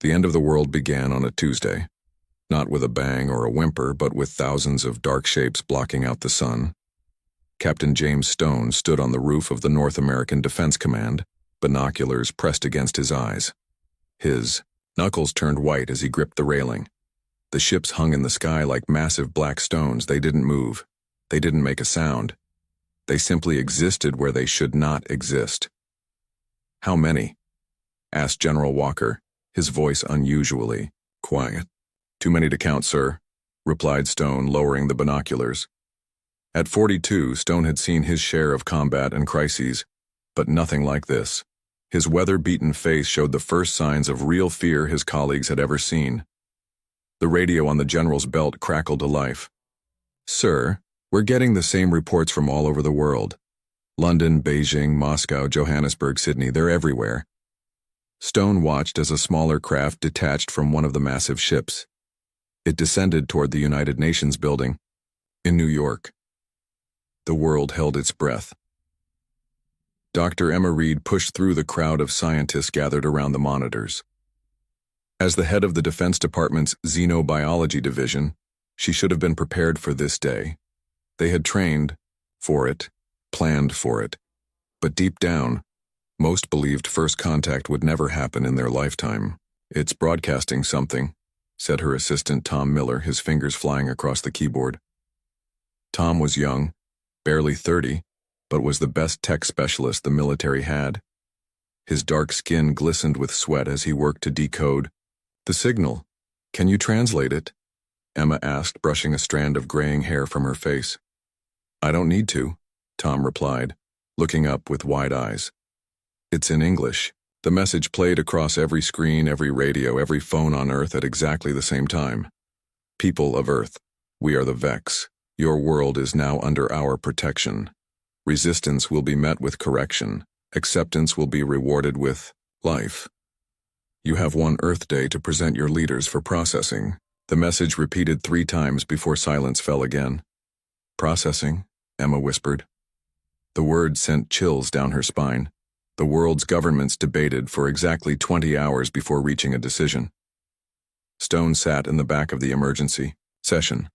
The end of the world began on a Tuesday, not with a bang or a whimper, but with thousands of dark shapes blocking out the sun. Captain James Stone stood on the roof of the North American Defense Command, binoculars pressed against his eyes. His knuckles turned white as he gripped the railing. The ships hung in the sky like massive black stones. They didn't move. They didn't make a sound. They simply existed where they should not exist. "How many?" asked General Walker, his voice unusually quiet. "Too many to count, sir," replied Stone, lowering the binoculars. At 42, Stone had seen his share of combat and crises, but nothing like this. His weather-beaten face showed the first signs of real fear his colleagues had ever seen. The radio on the general's belt crackled to life. "Sir, we're getting the same reports from all over the world. London, Beijing, Moscow, Johannesburg, Sydney, they're everywhere." Stone watched as a smaller craft detached from one of the massive ships. It descended toward the United Nations building in New York. The world held its breath. Dr. Emma Reed pushed through the crowd of scientists gathered around the monitors. As the head of the Defense Department's Xenobiology Division, she should have been prepared for this day. They had trained for it, planned for it, but deep down, most believed first contact would never happen in their lifetime. "It's broadcasting something," said her assistant Tom Miller, his fingers flying across the keyboard. Tom was young, barely 30, but was the best tech specialist the military had. His dark skin glistened with sweat as he worked to decode the signal. "Can you translate it?" Emma asked, brushing a strand of graying hair from her face. "I don't need to," Tom replied, looking up with wide eyes. "It's in English." The message played across every screen, every radio, every phone on Earth at exactly the same time. "People of Earth, we are the Vex. Your world is now under our protection. Resistance will be met with correction. Acceptance will be rewarded with life. You have one Earth Day to present your leaders for processing." The message repeated 3 times before silence fell again. "Processing," Emma whispered. The word sent chills down her spine. The world's governments debated for exactly 20 hours before reaching a decision. Stone sat in the back of the emergency session,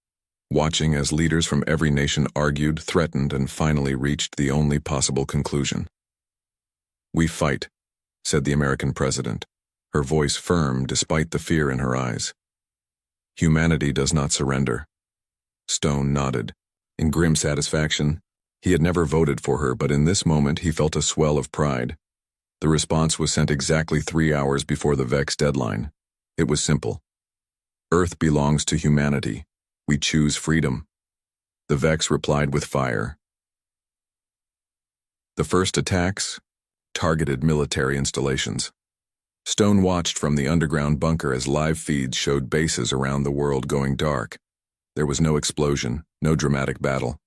watching as leaders from every nation argued, threatened, and finally reached the only possible conclusion. "We fight," said the American president, her voice firm despite the fear in her eyes. "Humanity does not surrender." Stone nodded. In grim satisfaction, he had never voted for her, but in this moment he felt a swell of pride. The response was sent exactly 3 hours before the Vex deadline. It was simple. "Earth belongs to humanity. We choose freedom." The Vex replied with fire. The first attacks targeted military installations. Stone watched from the underground bunker as live feeds showed bases around the world going dark. There was no explosion, no dramatic battle.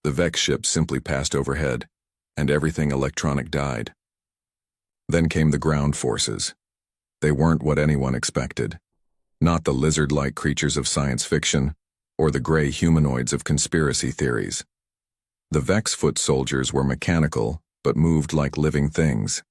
The Vex ship simply passed overhead, and everything electronic died. Then came the ground forces. They weren't what anyone expected. Not the lizard-like creatures of science fiction, or the gray humanoids of conspiracy theories. The Vex foot soldiers were mechanical, but moved like living things.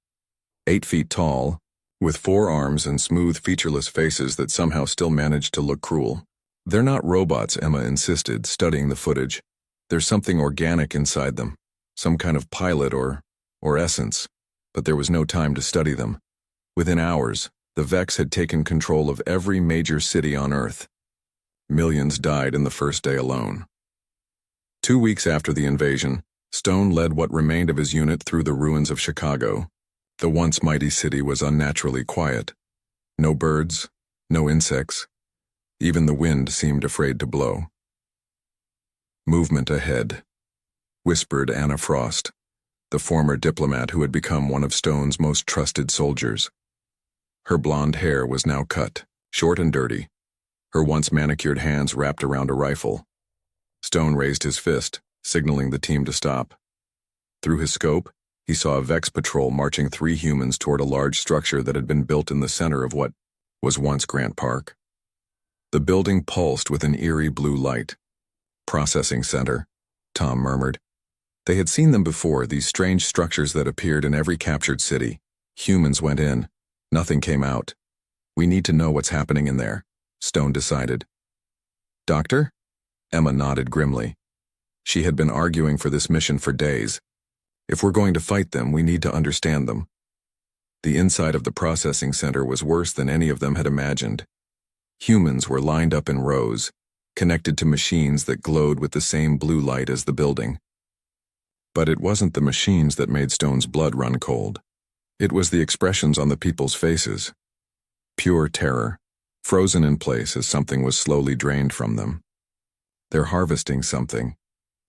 8 feet tall, with 4 arms and smooth, featureless faces that somehow still managed to look cruel. "They're not robots," Emma insisted, studying the footage. "There's something organic inside them, some kind of pilot or essence." But there was no time to study them. Within hours, the Vex had taken control of every major city on Earth. Millions died in the first day alone. 2 weeks after the invasion, Stone led what remained of his unit through the ruins of Chicago. The once mighty city was unnaturally quiet. No birds, no insects. Even the wind seemed afraid to blow. "Movement ahead," whispered Anna Frost, the former diplomat who had become one of Stone's most trusted soldiers. Her blonde hair was now cut, short and dirty, her once manicured hands wrapped around a rifle. Stone raised his fist, signaling the team to stop. Through his scope, he saw a Vex patrol marching 3 humans toward a large structure that had been built in the center of what was once Grant Park. The building pulsed with an eerie blue light. "Processing center," Tom murmured. They had seen them before, these strange structures that appeared in every captured city. Humans went in. Nothing came out. We need to know what's happening in there, Stone decided. Doctor? Emma nodded grimly. She had been arguing for this mission for days. If we're going to fight them, we need to understand them. The inside of the processing center was worse than any of them had imagined. Humans were lined up in rows, connected to machines that glowed with the same blue light as the building. But it wasn't the machines that made Stone's blood run cold. It was the expressions on the people's faces. Pure terror, frozen in place as something was slowly drained from them. They're harvesting something,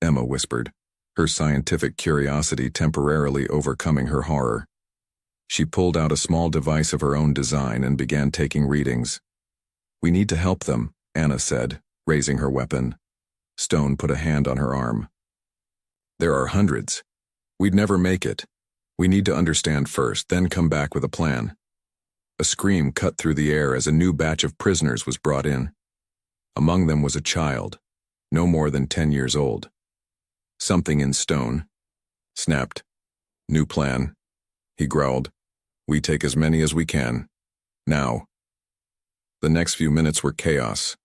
Emma whispered, her scientific curiosity temporarily overcoming her horror. She pulled out a small device of her own design and began taking readings. We need to help them, Anna said, raising her weapon. Stone put a hand on her arm. There are hundreds. We'd never make it. We need to understand first, then come back with a plan. A scream cut through the air as a new batch of prisoners was brought in. Among them was a child, no more than 10 years old. Something in Stone snapped. New plan. He growled. We take as many as we can. Now. The next few minutes were chaos.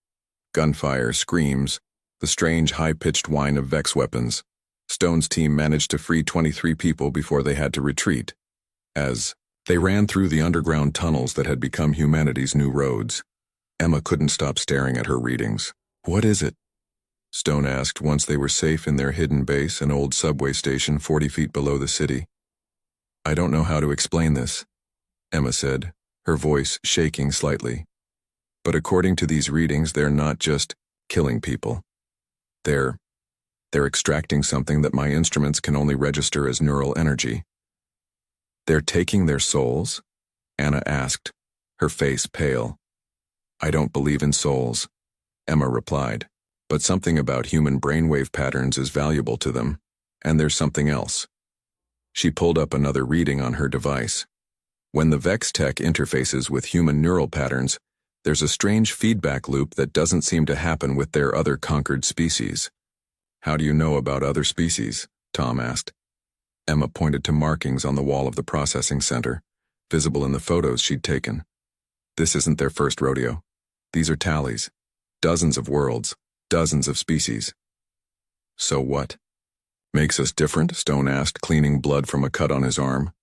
Gunfire, screams, the strange high-pitched whine of Vex weapons. Stone's team managed to free 23 people before they had to retreat. As they ran through the underground tunnels that had become humanity's new roads, Emma couldn't stop staring at her readings. What is it? Stone asked once they were safe in their hidden base, an old subway station 40 feet below the city. I don't know how to explain this, Emma said, her voice shaking slightly. But according to these readings, they're not just killing people. They're extracting something that my instruments can only register as neural energy. They're taking their souls? Anna asked, her face pale. I don't believe in souls, Emma replied, but something about human brainwave patterns is valuable to them, and there's something else. She pulled up another reading on her device. When the Vex tech interfaces with human neural patterns, there's a strange feedback loop that doesn't seem to happen with their other conquered species. How do you know about other species? Tom asked. Emma pointed to markings on the wall of the processing center, visible in the photos she'd taken. This isn't their first rodeo. These are tallies. Dozens of worlds, dozens of species. So what? Makes us different? Stone asked, cleaning blood from a cut on his arm.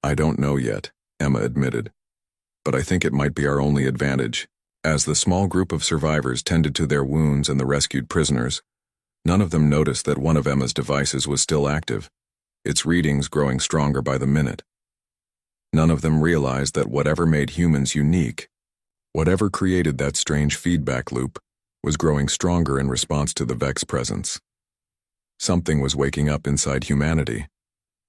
I don't know yet, Emma admitted. But I think it might be our only advantage. As the small group of survivors tended to their wounds and the rescued prisoners, none of them noticed that one of Emma's devices was still active, its readings growing stronger by the minute. None of them realized that whatever made humans unique, whatever created that strange feedback loop, was growing stronger in response to the Vex presence. Something was waking up inside humanity,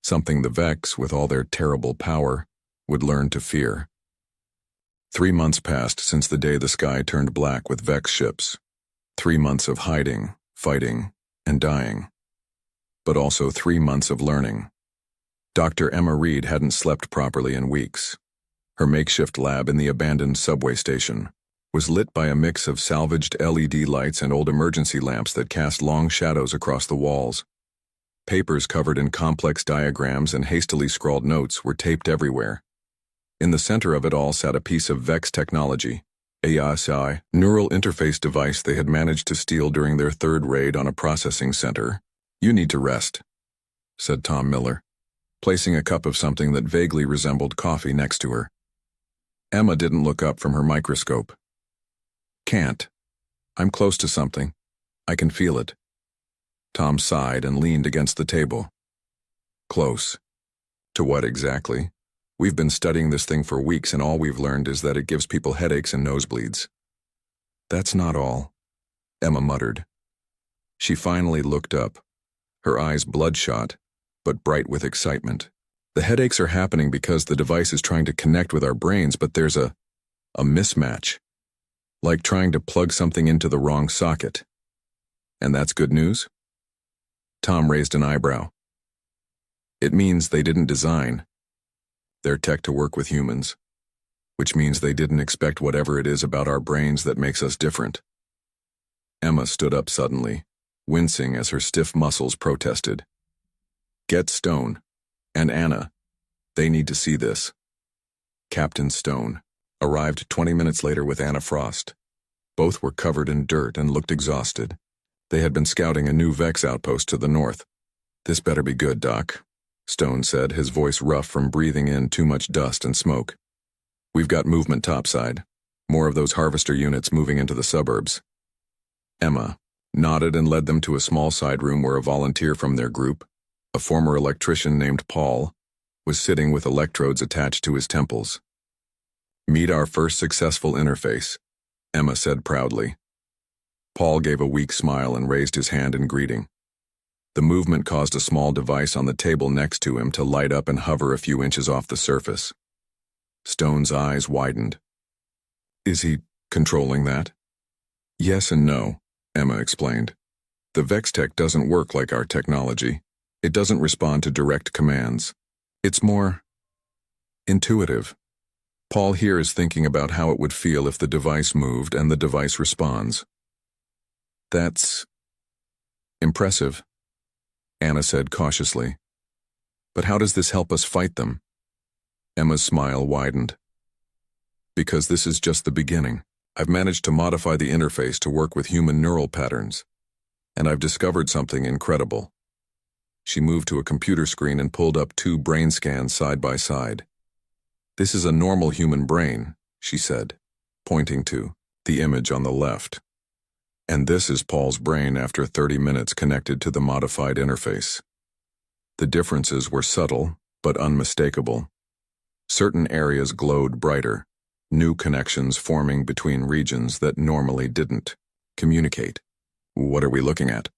something the Vex, with all their terrible power, would learn to fear. 3 months passed since the day the sky turned black with Vex ships. 3 months of hiding, fighting, and dying. But also 3 months of learning. Dr. Emma Reed hadn't slept properly in weeks. Her makeshift lab in the abandoned subway station was lit by a mix of salvaged LED lights and old emergency lamps that cast long shadows across the walls. Papers covered in complex diagrams and hastily scrawled notes were taped everywhere. In the center of it all sat a piece of Vex technology, HFY neural interface device they had managed to steal during their third raid on a processing center. You need to rest, said Tom Miller, placing a cup of something that vaguely resembled coffee next to her. Emma didn't look up from her microscope. Can't. I'm close to something. I can feel it. Tom sighed and leaned against the table. Close. To what exactly? We've been studying this thing for weeks and all we've learned is that it gives people headaches and nosebleeds. That's not all, Emma muttered. She finally looked up, her eyes bloodshot, but bright with excitement. The headaches are happening because the device is trying to connect with our brains, but there's a mismatch. Like trying to plug something into the wrong socket. And that's good news? Tom raised an eyebrow. It means they didn't design their tech to work with humans, which means they didn't expect whatever it is about our brains that makes us different. Emma stood up suddenly, wincing as her stiff muscles protested. Get Stone and Anna. They need to see this. Captain Stone, arrived 20 minutes later with Anna Frost. Both were covered in dirt and looked exhausted. They had been scouting a new Vex outpost to the north. "This better be good, Doc," Stone said, his voice rough from breathing in too much dust and smoke. "We've got movement topside. More of those harvester units moving into the suburbs." Emma nodded and led them to a small side room where a volunteer from their group, a former electrician named Paul, was sitting with electrodes attached to his temples. "Meet our first successful interface," Emma said proudly. Paul gave a weak smile and raised his hand in greeting. The movement caused a small device on the table next to him to light up and hover a few inches off the surface. Stone's eyes widened. "Is he controlling that?" "Yes and no," Emma explained. "The Vex tech doesn't work like our technology. It doesn't respond to direct commands. It's more intuitive. Paul here is thinking about how it would feel if the device moved and the device responds." "That's impressive," Anna said cautiously. "But how does this help us fight them?" Emma's smile widened. "Because this is just the beginning. I've managed to modify the interface to work with human neural patterns, and I've discovered something incredible." She moved to a computer screen and pulled up 2 brain scans side by side. "This is a normal human brain," she said, pointing to the image on the left. "And this is Paul's brain after 30 minutes connected to the modified interface." The differences were subtle, but unmistakable. Certain areas glowed brighter, new connections forming between regions that normally didn't communicate. "What are we looking at?"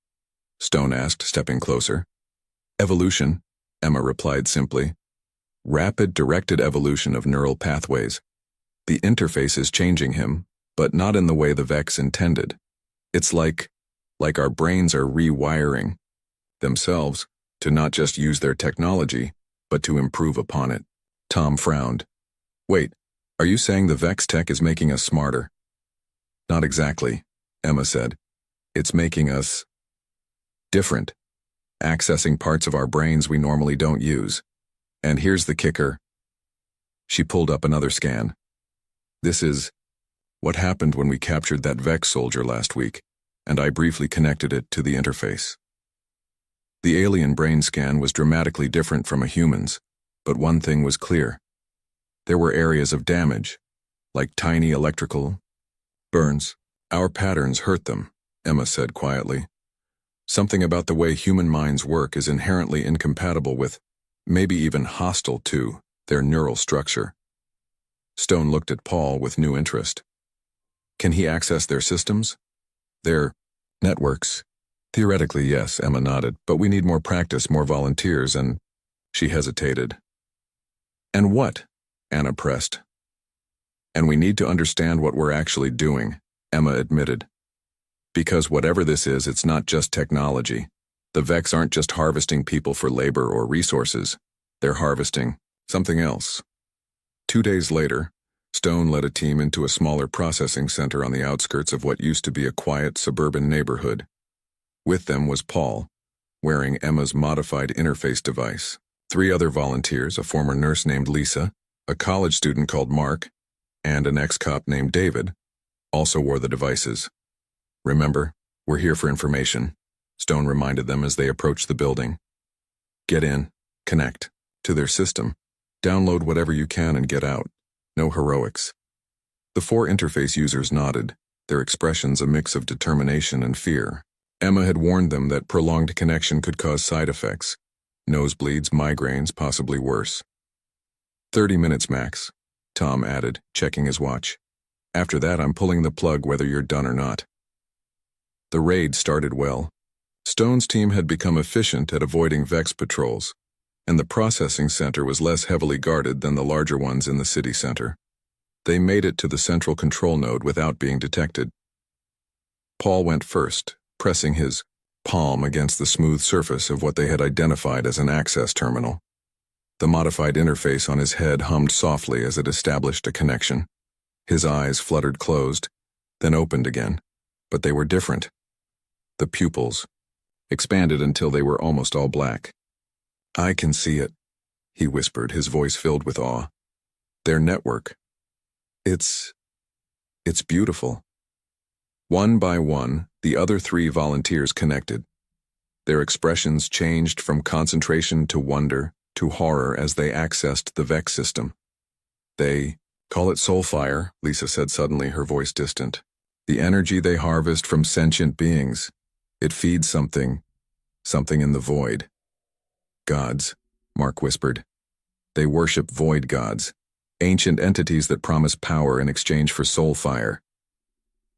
Stone asked, stepping closer. "Evolution," Emma replied simply. "Rapid directed evolution of neural pathways. The interface is changing him, but not in the way the Vex intended. It's like our brains are rewiring themselves to not just use their technology, but to improve upon it." Tom frowned. "Wait, are you saying the Vex tech is making us smarter?" "Not exactly," Emma said. "It's making us different, accessing parts of our brains we normally don't use. And here's the kicker." She pulled up another scan. "This is what happened when we captured that Vex soldier last week, and I briefly connected it to the interface." The alien brain scan was dramatically different from a human's, but one thing was clear. There were areas of damage, like tiny electrical burns. "Our patterns hurt them," Emma said quietly. "Something about the way human minds work is inherently incompatible with, maybe even hostile to, their neural structure." Stone looked at Paul with new interest. "Can he access their systems? Their networks?" "Theoretically, yes," Emma nodded, "but we need more practice, more volunteers, and—" She hesitated. "And what?" Anna pressed. "And we need to understand what we're actually doing," Emma admitted. "Because whatever this is, it's not just technology. The Vex aren't just harvesting people for labor or resources. They're harvesting something else." 2 days later, Stone led a team into a smaller processing center on the outskirts of what used to be a quiet suburban neighborhood. With them was Paul, wearing Emma's modified interface device. 3 other volunteers, a former nurse named Lisa, a college student called Mark, and an ex-cop named David, also wore the devices. "Remember, we're here for information," Stone reminded them as they approached the building. "Get in, connect to their system, download whatever you can and get out. No heroics." The 4 interface users nodded, their expressions a mix of determination and fear. Emma had warned them that prolonged connection could cause side effects, nosebleeds, migraines, possibly worse. 30 minutes max, Tom added, checking his watch. "After that, I'm pulling the plug whether you're done or not." The raid started well. Stone's team had become efficient at avoiding Vex patrols, and the processing center was less heavily guarded than the larger ones in the city center. They made it to the central control node without being detected. Paul went first, pressing his palm against the smooth surface of what they had identified as an access terminal. The modified interface on his head hummed softly as it established a connection. His eyes fluttered closed, then opened again, but they were different. The pupils expanded until they were almost all black. "I can see it," he whispered, his voice filled with awe. "Their network. It's beautiful. One by one, the other 3 volunteers connected. Their expressions changed from concentration to wonder to horror as they accessed the Vex system. They call it soulfire, Lisa said suddenly, her voice distant. The energy they harvest from sentient beings. It feeds something in the void. Gods, Mark whispered. They worship void gods, ancient entities that promise power in exchange for soulfire.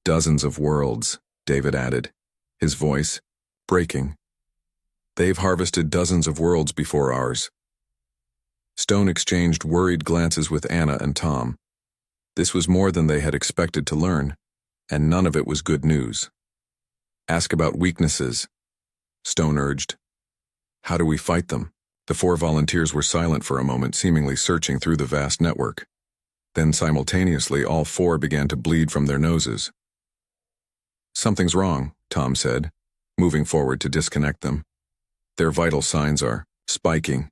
Dozens of worlds, David added, his voice breaking. They've harvested dozens of worlds before ours. Stone exchanged worried glances with Anna and Tom. This was more than they had expected to learn, and none of it was good news. Ask about weaknesses, Stone urged. How do we fight them? The 4 volunteers were silent for a moment, seemingly searching through the vast network. Then simultaneously, all 4 began to bleed from their noses. Something's wrong, Tom said, moving forward to disconnect them. Their vital signs are spiking.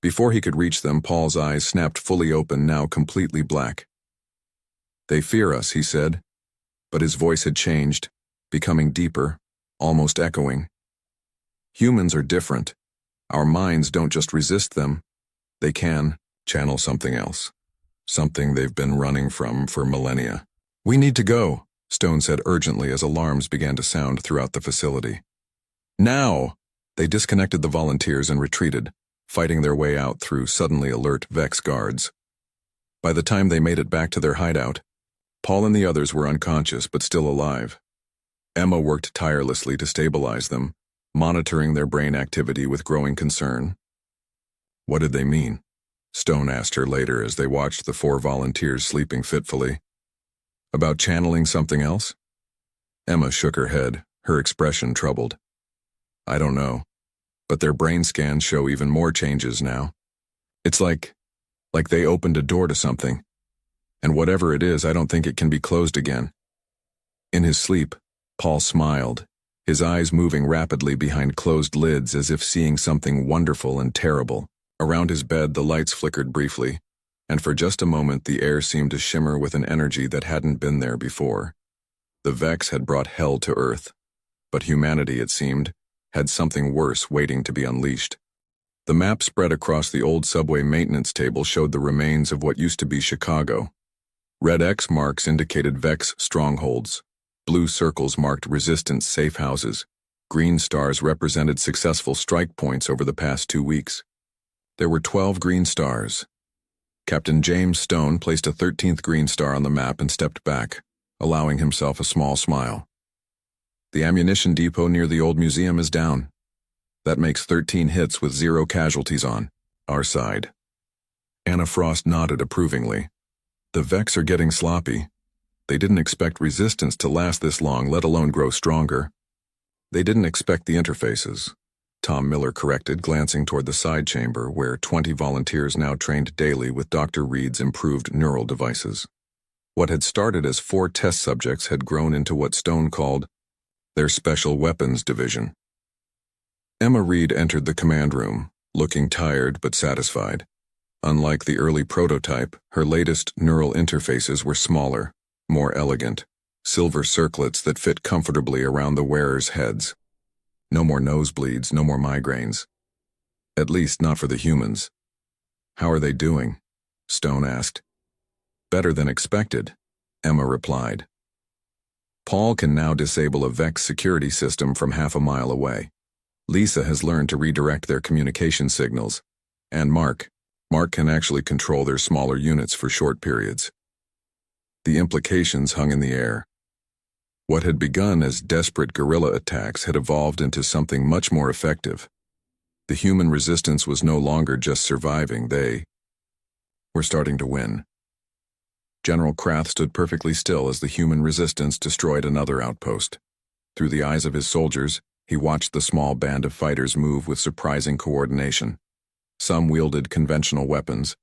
Before he could reach them, Paul's eyes snapped fully open, now completely black. They fear us, he said, but his voice had changed, becoming deeper, almost echoing. Humans are different. Our minds don't just resist them. They can channel something else, something they've been running from for millennia. We need to go, Stone said urgently as alarms began to sound throughout the facility. Now! They disconnected the volunteers and retreated, fighting their way out through suddenly alert Vex guards. By the time they made it back to their hideout, Paul and the others were unconscious but still alive. Emma worked tirelessly to stabilize them, monitoring their brain activity with growing concern. What did they mean? Stone asked her later as they watched the 4 volunteers sleeping fitfully. About channeling something else? Emma shook her head, her expression troubled. I don't know, but their brain scans show even more changes now. It's like they opened a door to something, and whatever it is, I don't think it can be closed again. In his sleep, Paul smiled, his eyes moving rapidly behind closed lids as if seeing something wonderful and terrible. Around his bed, the lights flickered briefly, and for just a moment the air seemed to shimmer with an energy that hadn't been there before. The Vex had brought hell to Earth, but humanity, it seemed, had something worse waiting to be unleashed. The map spread across the old subway maintenance table showed the remains of what used to be Chicago. Red X marks indicated Vex strongholds. Blue circles marked resistance safe houses. Green stars represented successful strike points over the past 2 weeks. There were 12 green stars. Captain James Stone placed a 13th green star on the map and stepped back, allowing himself a small smile. The ammunition depot near the old museum is down. That makes 13 hits with 0 casualties on our side. Anna Frost nodded approvingly. The Vex are getting sloppy. They didn't expect resistance to last this long, let alone grow stronger. They didn't expect the interfaces, Tom Miller corrected, glancing toward the side chamber where 20 volunteers now trained daily with Dr. Reed's improved neural devices. What had started as 4 test subjects had grown into what Stone called their Special Weapons Division. Emma Reed entered the command room, looking tired but satisfied. Unlike the early prototype, her latest neural interfaces were smaller, more elegant, silver circlets that fit comfortably around the wearers' heads. No more nosebleeds, no more migraines. At least not for the humans. How are they doing? Stone asked. Better than expected, Emma replied. Paul can now disable a Vex security system from half a mile away. Lisa has learned to redirect their communication signals, and Mark can actually control their smaller units for short periods. The implications hung in the air. What had begun as desperate guerrilla attacks had evolved into something much more effective. The human resistance was no longer just surviving, they were starting to win. General Krath stood perfectly still as the human resistance destroyed another outpost. Through the eyes of his soldiers, he watched the small band of fighters move with surprising coordination. Some wielded conventional weapons,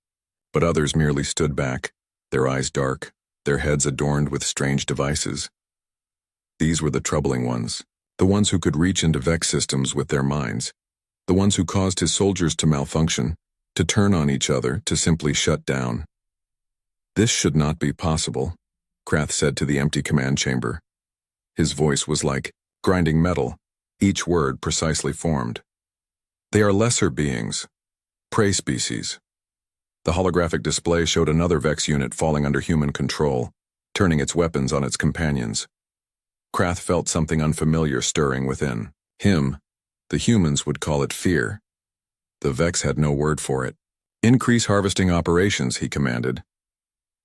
but others merely stood back, their eyes dark, their heads adorned with strange devices. These were the troubling ones, the ones who could reach into Vex systems with their minds, the ones who caused his soldiers to malfunction, to turn on each other, to simply shut down. This should not be possible, Krath said to the empty command chamber. His voice was like grinding metal, each word precisely formed. They are lesser beings, prey species. The holographic display showed another Vex unit falling under human control, turning its weapons on its companions. Krath felt something unfamiliar stirring within. The humans would call it fear. The Vex had no word for it. Increase harvesting operations, he commanded.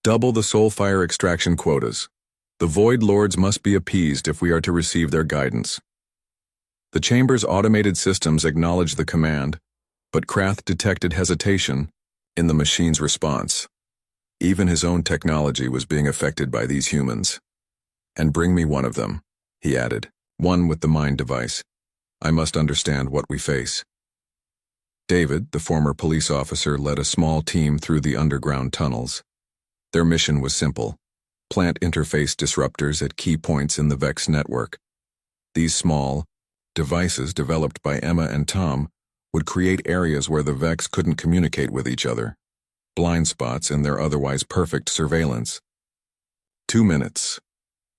Double the soulfire extraction quotas. The Void Lords must be appeased if we are to receive their guidance. The chamber's automated systems acknowledged the command, but Krath detected hesitation in the machine's response. Even his own technology was being affected by these humans. And bring me one of them, he added, one with the mind device. I must understand what we face. David, the former police officer, led a small team through the underground tunnels. Their mission was simple: plant interface disruptors at key points in the Vex network. These small devices developed by Emma and Tom would create areas where the Vex couldn't communicate with each other, blind spots in their otherwise perfect surveillance. 2 minutes,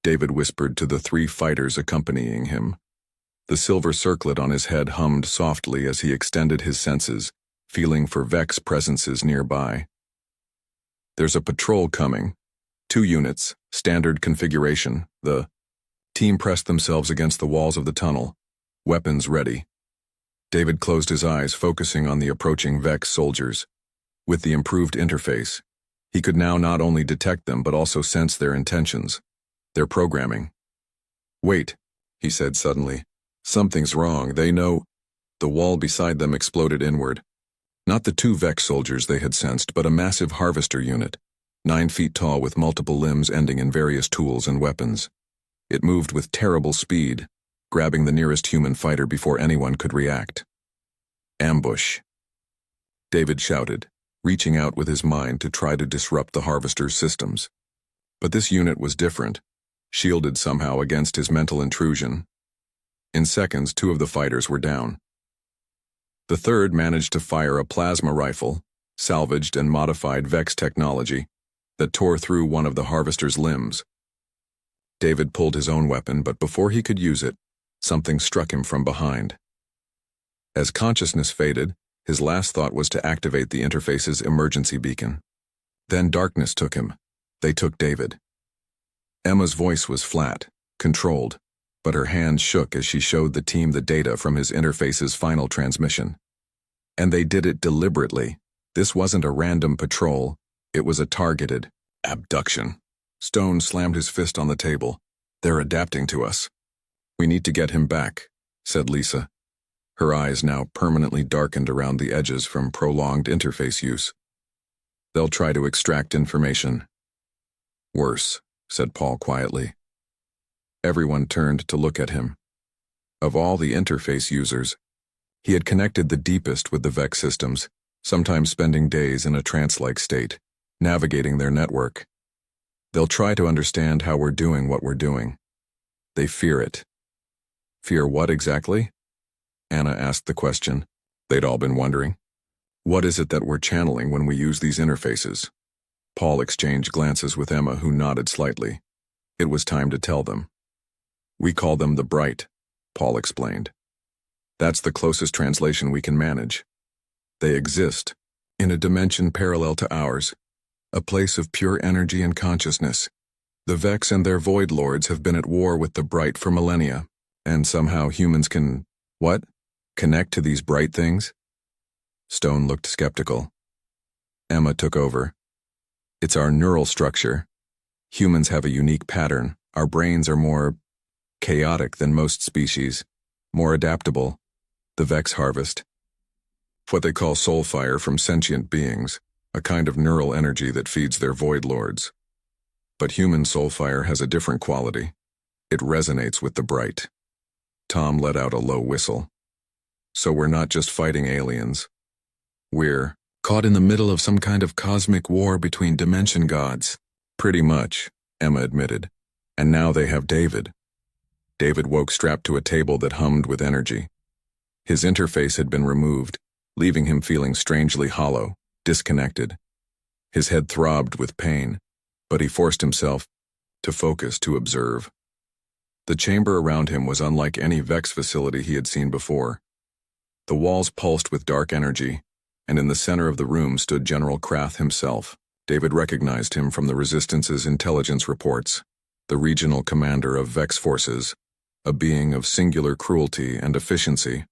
David whispered to the 3 fighters accompanying him. The silver circlet on his head hummed softly as he extended his senses, feeling for Vex presences nearby. There's a patrol coming. 2 units, standard configuration. The team pressed themselves against the walls of the tunnel, weapons ready. David closed his eyes, focusing on the approaching Vex soldiers. With the improved interface, he could now not only detect them but also sense their intentions, their programming. Wait, he said suddenly. Something's wrong, they know. The wall beside them exploded inward. Not the 2 Vex soldiers they had sensed, but a massive harvester unit, 9 feet tall with multiple limbs ending in various tools and weapons. It moved with terrible speed, grabbing the nearest human fighter before anyone could react. Ambush, David shouted, reaching out with his mind to try to disrupt the harvester's systems. But this unit was different, shielded somehow against his mental intrusion. In seconds, 2 of the fighters were down. The third managed to fire a plasma rifle, salvaged and modified Vex technology, that tore through one of the harvester's limbs. David pulled his own weapon, but before he could use it, something struck him from behind. As consciousness faded, his last thought was to activate the interface's emergency beacon. Then darkness took him. They took David. Emma's voice was flat, controlled, but her hands shook as she showed the team the data from his interface's final transmission. And they did it deliberately. This wasn't a random patrol, it was a targeted abduction. Stone slammed his fist on the table. They're adapting to us. We need to get him back, said Lisa, her eyes now permanently darkened around the edges from prolonged interface use. They'll try to extract information. Worse, said Paul quietly. Everyone turned to look at him. Of all the interface users, he had connected the deepest with the Vex systems, sometimes spending days in a trance-like state, navigating their network. They'll try to understand how we're doing what we're doing. They fear it. Fear what exactly? Anna asked the question. They'd all been wondering. What is it that we're channeling when we use these interfaces? Paul exchanged glances with Emma, who nodded slightly. It was time to tell them. We call them the Bright, Paul explained. That's the closest translation we can manage. They exist, in a dimension parallel to ours, a place of pure energy and consciousness. The Vex and their Void Lords have been at war with the Bright for millennia, and somehow humans can, what? Connect to these bright things? Stone looked skeptical. Emma took over. It's our neural structure. Humans have a unique pattern. Our brains are more chaotic than most species, more adaptable. The Vex harvest what they call soulfire from sentient beings, a kind of neural energy that feeds their Void Lords. But human soulfire has a different quality. It resonates with the Bright. Tom let out a low whistle. So we're not just fighting aliens. We're caught in the middle of some kind of cosmic war between dimension gods. Pretty much, Emma admitted. And now they have David. David woke strapped to a table that hummed with energy. His interface had been removed, leaving him feeling strangely hollow, disconnected. His head throbbed with pain, but he forced himself to focus, to observe. The chamber around him was unlike any Vex facility he had seen before. The walls pulsed with dark energy, and in the center of the room stood General Krath himself. David recognized him from the Resistance's intelligence reports, the regional commander of Vex forces, a being of singular cruelty and efficiency.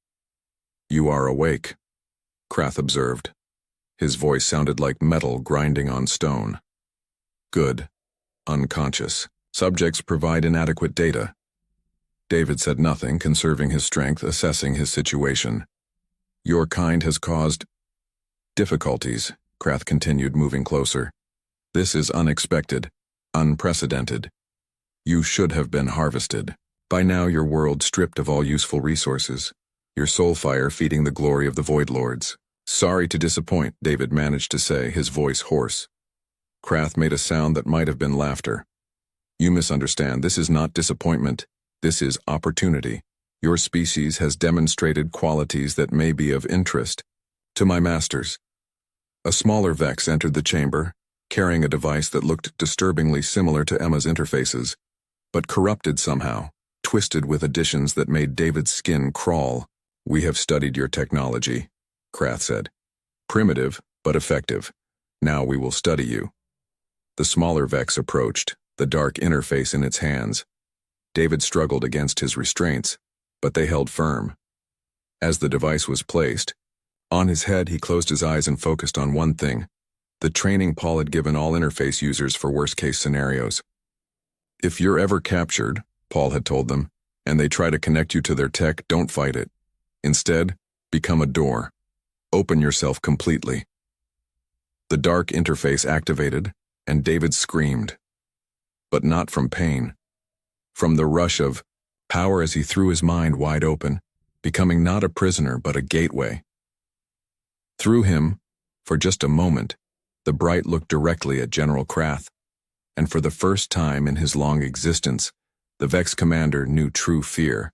"You are awake," Krath observed. His voice sounded like metal grinding on stone. "Good. Unconscious. Subjects provide inadequate data." David said nothing, conserving his strength, assessing his situation. "Your kind has caused difficulties," Krath continued, moving closer. "This is unexpected, unprecedented. You should have been harvested. By now your world stripped of all useful resources, your soul fire feeding the glory of the Void Lords." "Sorry to disappoint," David managed to say, his voice hoarse. Krath made a sound that might have been laughter. "You misunderstand. This is not disappointment. This is opportunity. Your species has demonstrated qualities that may be of interest to my masters." A smaller Vex entered the chamber, carrying a device that looked disturbingly similar to Emma's interfaces, but corrupted somehow, twisted with additions that made David's skin crawl. "We have studied your technology," Krath said. "Primitive, but effective. Now we will study you." The smaller Vex approached, the dark interface in its hands. David struggled against his restraints, but they held firm. As the device was placed, on his head he closed his eyes and focused on one thing, the training Paul had given all interface users for worst-case scenarios. "If you're ever captured," Paul had told them, "and they try to connect you to their tech, don't fight it. Instead, become a door. Open yourself completely." The dark interface activated, and David screamed. But not from pain. From the rush of power as he threw his mind wide open, becoming not a prisoner but a gateway. Through him, for just a moment, the Bright looked directly at General Krath, and for the first time in his long existence, the Vex commander knew true fear.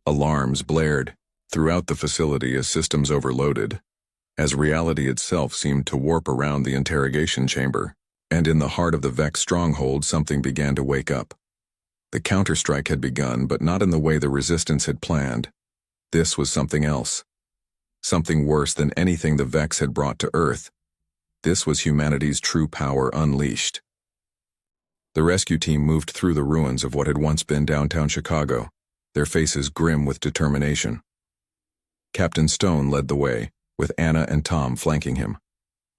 Alarms blared throughout the facility as systems overloaded, as reality itself seemed to warp around the interrogation chamber, and in the heart of the Vex stronghold something began to wake up. The counterstrike had begun, but not in the way the Resistance had planned. This was something else. Something worse than anything the Vex had brought to Earth. This was humanity's true power unleashed. The rescue team moved through the ruins of what had once been downtown Chicago, their faces grim with determination. Captain Stone led the way, with Anna and Tom flanking him.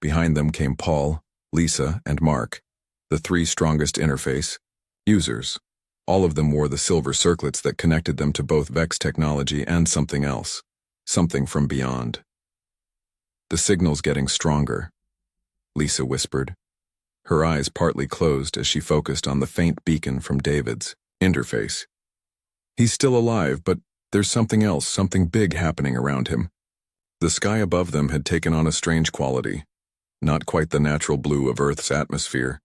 Behind them came Paul, Lisa, and Mark, the three strongest interface users. All of them wore the silver circlets that connected them to both Vex technology and something else, something from beyond. "The signal's getting stronger," Lisa whispered, her eyes partly closed as she focused on the faint beacon from David's interface. "He's still alive, but there's something else, something big happening around him." The sky above them had taken on a strange quality, not quite the natural blue of Earth's atmosphere,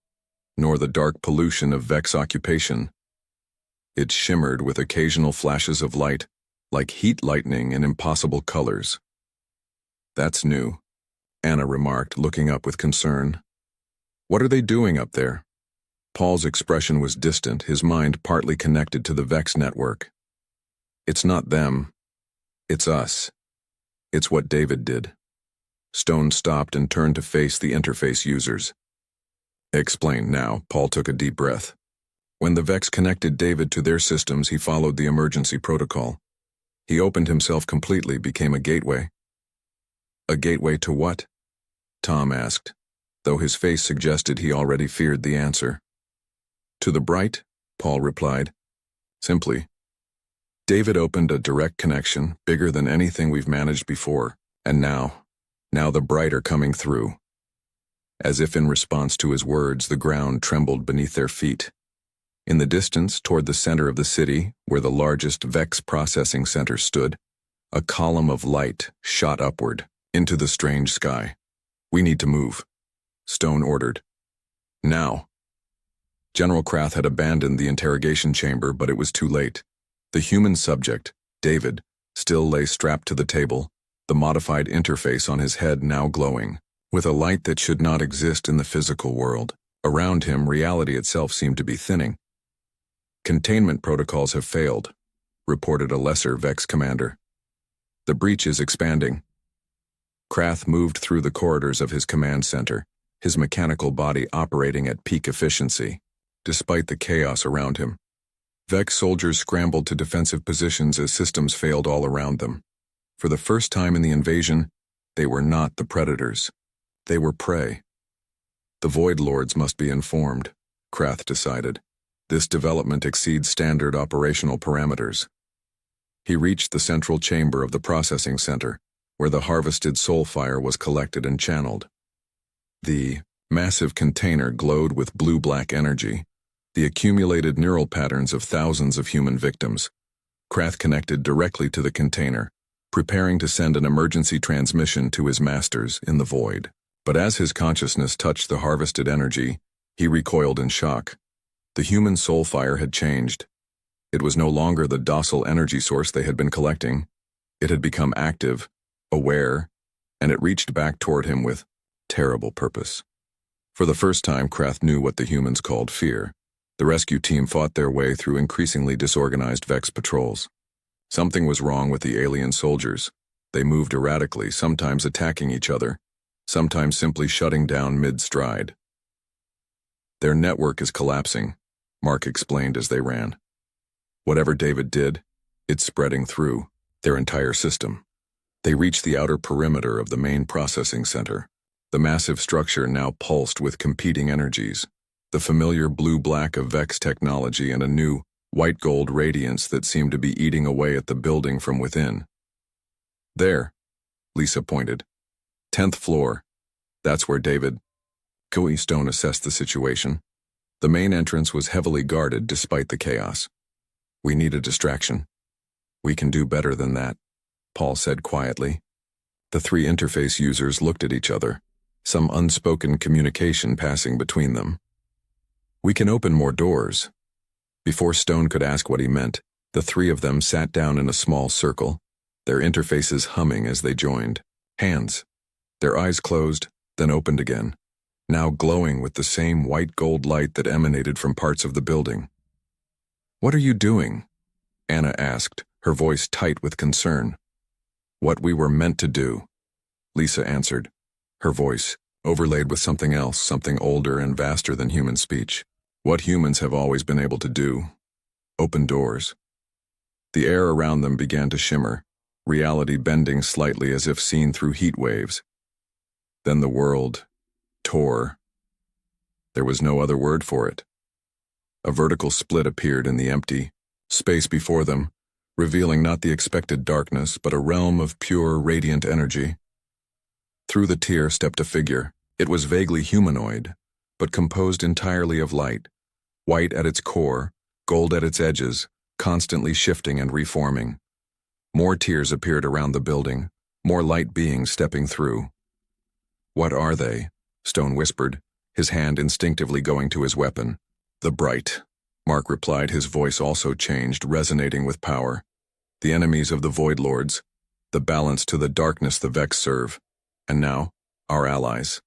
nor the dark pollution of Vex occupation. It shimmered with occasional flashes of light, like heat lightning in impossible colors. "That's new," Anna remarked, looking up with concern. "What are they doing up there?" Paul's expression was distant, his mind partly connected to the Vex network. "It's not them. It's us. It's what David did." Stone stopped and turned to face the interface users. "Explain now." Paul took a deep breath. "When the Vex connected David to their systems, he followed the emergency protocol. He opened himself completely, became a gateway." "A gateway to what?" Tom asked, though his face suggested he already feared the answer. "To the Bright," Paul replied. "Simply. David opened a direct connection, bigger than anything we've managed before, and now the Bright are coming through." As if in response to his words, the ground trembled beneath their feet. In the distance, toward the center of the city, where the largest Vex processing center stood, a column of light shot upward into the strange sky. "We need to move," Stone ordered. "Now." General Krath had abandoned the interrogation chamber, but it was too late. The human subject, David, still lay strapped to the table, the modified interface on his head now glowing, with a light that should not exist in the physical world. Around him, reality itself seemed to be thinning. "Containment protocols have failed," reported a lesser Vex commander. "The breach is expanding." Krath moved through the corridors of his command center, his mechanical body operating at peak efficiency, despite the chaos around him. Vex soldiers scrambled to defensive positions as systems failed all around them. For the first time in the invasion, they were not the predators. They were prey. The Void Lords must be informed, Krath decided. This development exceeds standard operational parameters. He reached the central chamber of the processing center, where the harvested soulfire was collected and channeled. The massive container glowed with blue-black energy, the accumulated neural patterns of thousands of human victims. Krath connected directly to the container, preparing to send an emergency transmission to his masters in the void. But as his consciousness touched the harvested energy, he recoiled in shock. The human soulfire had changed. It was no longer the docile energy source they had been collecting. It had become active, aware, and it reached back toward him with terrible purpose. For the first time, Krath knew what the humans called fear. The rescue team fought their way through increasingly disorganized Vex patrols. Something was wrong with the alien soldiers. They moved erratically, sometimes attacking each other, sometimes simply shutting down mid-stride. "Their network is collapsing," Mark explained as they ran. "Whatever David did, it's spreading through their entire system." They reached the outer perimeter of the main processing center. The massive structure now pulsed with competing energies, the familiar blue-black of Vex technology and a new white-gold radiance that seemed to be eating away at the building from within. "There," Lisa pointed. 10th floor. That's where David. Stone assessed the situation. The main entrance was heavily guarded despite the chaos. "We need a distraction." "We can do better than that," Paul said quietly. The three interface users looked at each other, some unspoken communication passing between them. "We can open more doors." Before Stone could ask what he meant, the three of them sat down in a small circle, their interfaces humming as they joined. Hands. Their eyes closed, then opened again, now glowing with the same white-gold light that emanated from parts of the building. "What are you doing?" Anna asked, her voice tight with concern. "What we were meant to do," Lisa answered, her voice overlaid with something else, something older and vaster than human speech. "What humans have always been able to do. Open doors." The air around them began to shimmer, reality bending slightly as if seen through heat waves. Then the world tore. There was no other word for it. A vertical split appeared in the empty space before them, revealing not the expected darkness, but a realm of pure, radiant energy. Through the tier stepped a figure. It was vaguely humanoid, but composed entirely of light, white at its core, gold at its edges, constantly shifting and reforming. More tiers appeared around the building, more light beings stepping through. "What are they?" Stone whispered, his hand instinctively going to his weapon. "The Bright," Mark replied, his voice also changed, resonating with power. "The enemies of the Void Lords, the balance to the darkness the Vex serve, and now, our allies."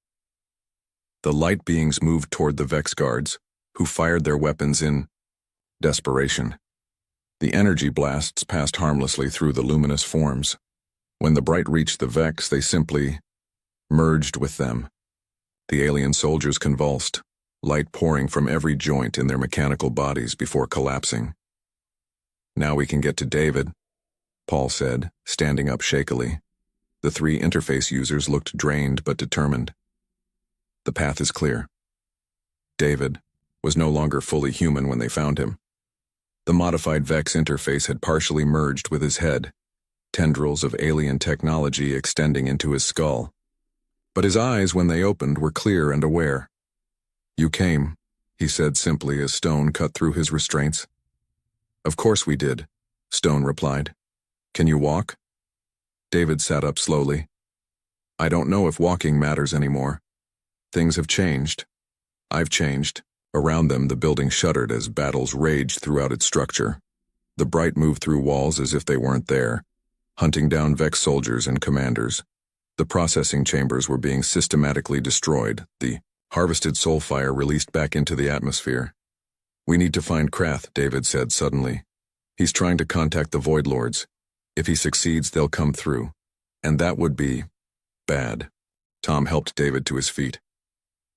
The light beings moved toward the Vex guards, who fired their weapons in desperation. The energy blasts passed harmlessly through the luminous forms. When the Bright reached the Vex, they simply merged with them. The alien soldiers convulsed, light pouring from every joint in their mechanical bodies before collapsing. "Now we can get to David," Paul said, standing up shakily. The three interface users looked drained but determined. "The path is clear." David was no longer fully human when they found him. The modified Vex interface had partially merged with his head, tendrils of alien technology extending into his skull. But his eyes, when they opened, were clear and aware. "You came," he said simply as Stone cut through his restraints. "Of course we did," Stone replied. "Can you walk?" David sat up slowly. "I don't know if walking matters anymore. Things have changed. I've changed." Around them, the building shuddered as battles raged throughout its structure. The Bright moved through walls as if they weren't there, hunting down Vex soldiers and commanders. The processing chambers were being systematically destroyed, the Harvested soul fire released back into the atmosphere. "We need to find Krath," David said suddenly. "He's trying to contact the Void Lords. If he succeeds, they'll come through. And that would be bad." Tom helped David to his feet.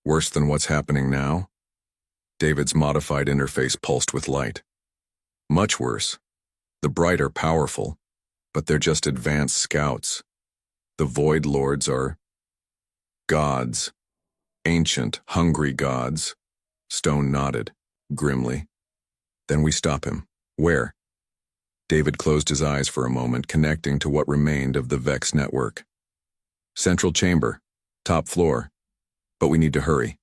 "Worse than what's happening now?" David's modified interface pulsed with light. "Much worse. The Bright are powerful, but they're just advanced scouts. The Void Lords are gods. Ancient, hungry gods." Stone nodded, grimly. "Then we stop him. Where?" David closed his eyes for a moment, connecting to what remained of the Vex network. "Central chamber. Top floor. But we need to hurry.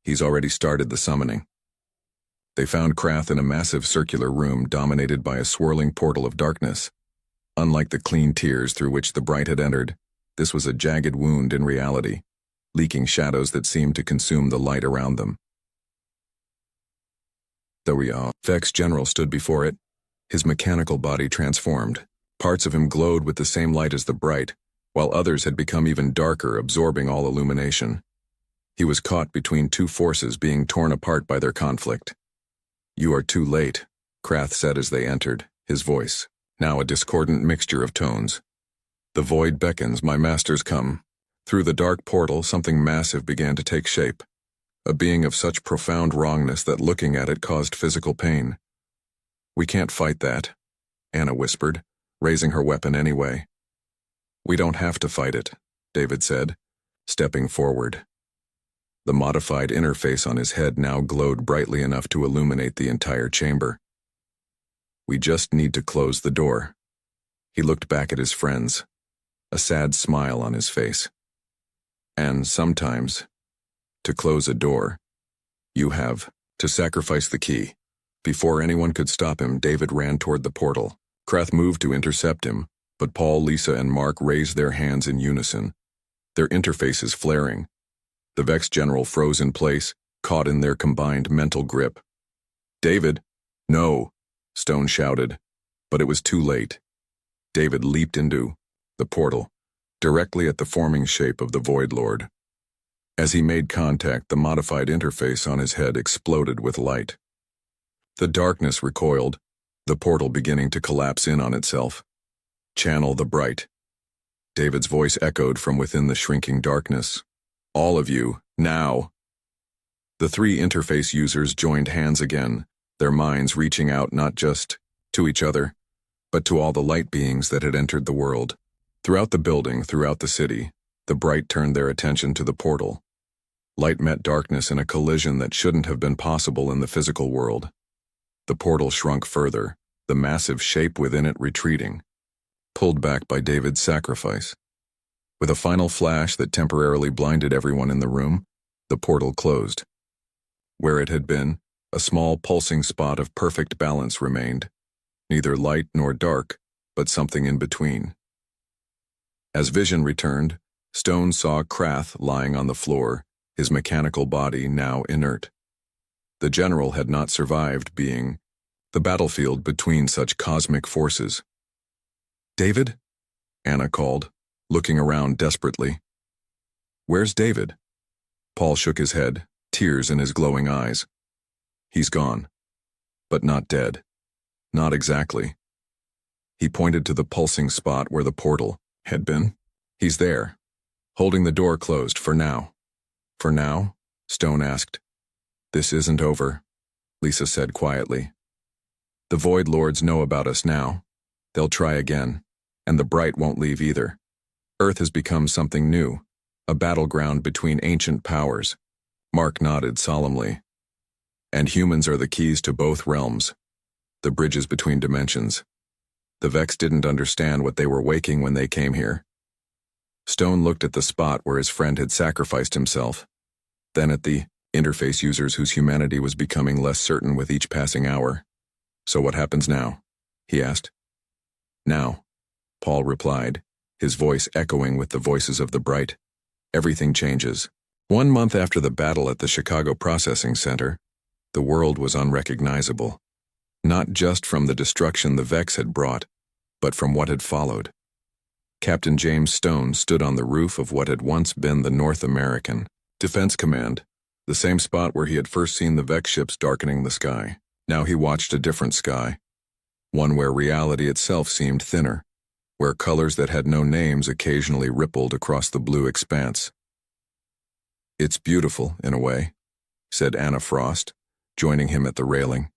He's already started the summoning." They found Krath in a massive circular room dominated by a swirling portal of darkness. Unlike the clean tears through which the Bright had entered, this was a jagged wound in reality, leaking shadows that seemed to consume the light around them. The Vex General stood before it, his mechanical body transformed. Parts of him glowed with the same light as the Bright, while others had become even darker, absorbing all illumination. He was caught between two forces being torn apart by their conflict. "You are too late," Krath said as they entered, his voice now a discordant mixture of tones. "The void beckons, my masters come." Through the dark portal, something massive began to take shape, a being of such profound wrongness that looking at it caused physical pain. "We can't fight that," Anna whispered, raising her weapon anyway. "We don't have to fight it," David said, stepping forward. The modified interface on his head now glowed brightly enough to illuminate the entire chamber. "We just need to close the door." He looked back at his friends, a sad smile on his face. "And sometimes, to close a door, you have to sacrifice the key." Before anyone could stop him, David ran toward the portal. Krath moved to intercept him, but Paul, Lisa, and Mark raised their hands in unison, their interfaces flaring. The Vex General froze in place, caught in their combined mental grip. "David!" "No!" Stone shouted, but it was too late. David leaped into the portal, directly at the forming shape of the Void Lord. As he made contact, the modified interface on his head exploded with light. The darkness recoiled, the portal beginning to collapse in on itself. "Channel the Bright." David's voice echoed from within the shrinking darkness. "All of you, now." The three interface users joined hands again, their minds reaching out not just to each other, but to all the light beings that had entered the world. Throughout the building, throughout the city, the Bright turned their attention to the portal. Light met darkness in a collision that shouldn't have been possible in the physical world. The portal shrunk further, the massive shape within it retreating, pulled back by David's sacrifice. With a final flash that temporarily blinded everyone in the room, the portal closed. Where it had been, a small pulsing spot of perfect balance remained, neither light nor dark, but something in between. As vision returned, Stone saw Krath lying on the floor, his mechanical body now inert. The general had not survived being the battlefield between such cosmic forces. "David?" Anna called, looking around desperately. "Where's David?" Paul shook his head, tears in his glowing eyes. "He's gone. But not dead. Not exactly." He pointed to the pulsing spot where the portal had been. "He's there, holding the door closed for now." "For now?" Stone asked. "This isn't over," Lisa said quietly. "The Void Lords know about us now. They'll try again, and the Bright won't leave either. Earth has become something new, a battleground between ancient powers." Mark nodded solemnly. "And humans are the keys to both realms, the bridges between dimensions. The Vex didn't understand what they were waking when they came here." Stone looked at the spot where his friend had sacrificed himself, then at the interface users whose humanity was becoming less certain with each passing hour. "So what happens now?" he asked. "Now," Paul replied, his voice echoing with the voices of the Bright. "Everything changes." 1 month after the battle at the Chicago Processing Center, the world was unrecognizable, not just from the destruction the Vex had brought, but from what had followed. Captain James Stone stood on the roof of what had once been the North American Defense Command, the same spot where he had first seen the Vex ships darkening the sky. Now he watched a different sky, one where reality itself seemed thinner, where colors that had no names occasionally rippled across the blue expanse. "It's beautiful, in a way," said Anna Frost, joining him at the railing.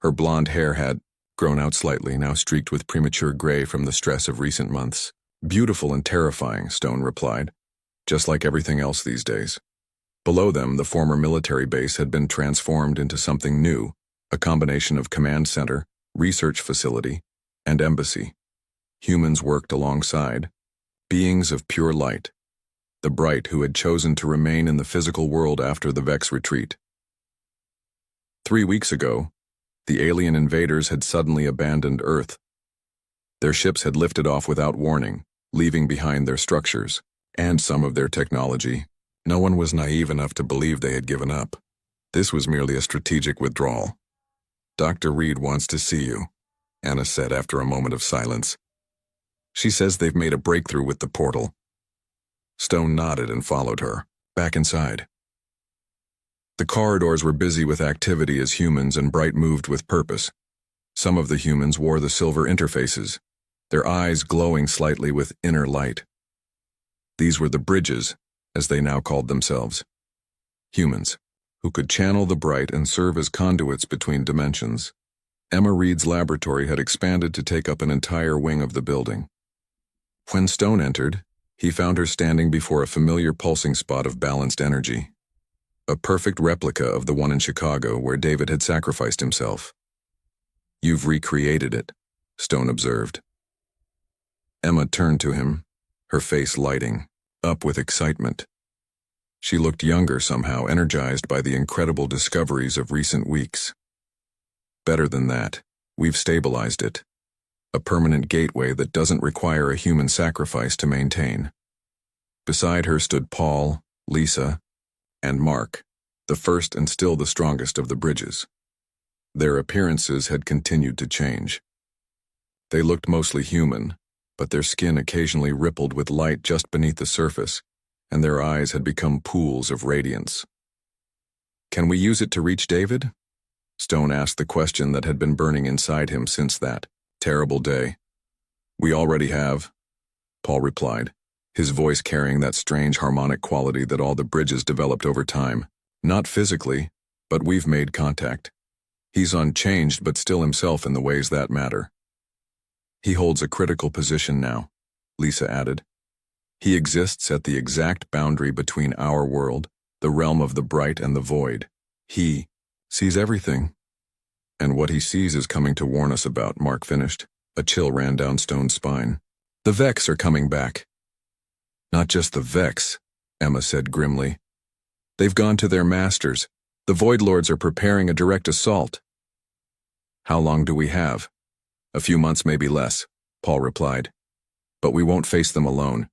Her blonde hair had grown out slightly, now streaked with premature gray from the stress of recent months. "Beautiful and terrifying," Stone replied, "just like everything else these days." Below them, the former military base had been transformed into something new, a combination of command center, research facility, and embassy. Humans worked alongside, beings of pure light, the bright who had chosen to remain in the physical world after the Vex retreat. 3 weeks ago, the alien invaders had suddenly abandoned Earth. Their ships had lifted off without warning, leaving behind their structures and some of their technology. No one was naive enough to believe they had given up. This was merely a strategic withdrawal. "Dr. Reed wants to see you," Anna said after a moment of silence. "She says they've made a breakthrough with the portal." Stone nodded and followed her, back inside. The corridors were busy with activity as humans and Bright moved with purpose. Some of the humans wore the silver interfaces, their eyes glowing slightly with inner light. These were the bridges, as they now called themselves. Humans, who could channel the Bright and serve as conduits between dimensions. Emma Reed's laboratory had expanded to take up an entire wing of the building. When Stone entered, he found her standing before a familiar pulsing spot of balanced energy. A perfect replica of the one in Chicago where David had sacrificed himself. "You've recreated it," Stone observed. Emma turned to him, her face lighting up with excitement. She looked younger somehow, energized by the incredible discoveries of recent weeks. "Better than that, we've stabilized it. A permanent gateway that doesn't require a human sacrifice to maintain." Beside her stood Paul, Lisa, and Mark, the first and still the strongest of the bridges. Their appearances had continued to change. They looked mostly human, but their skin occasionally rippled with light just beneath the surface, and their eyes had become pools of radiance. "Can we use it to reach David?" Stone asked the question that had been burning inside him since that terrible day. "We already have," Paul replied, his voice carrying that strange harmonic quality that all the bridges developed over time. "Not physically, but we've made contact. He's unchanged but still himself in the ways that matter." "He holds a critical position now," Lisa added. "He exists at the exact boundary between our world, the realm of the Bright, and the Void. He sees everything." "And what he sees is coming to warn us about," Mark finished. A chill ran down Stone's spine. "The Vex are coming back." "Not just the Vex," Emma said grimly. "They've gone to their masters. The Void Lords are preparing a direct assault." "How long do we have?" "A few months, maybe less," Paul replied. "But we won't face them alone."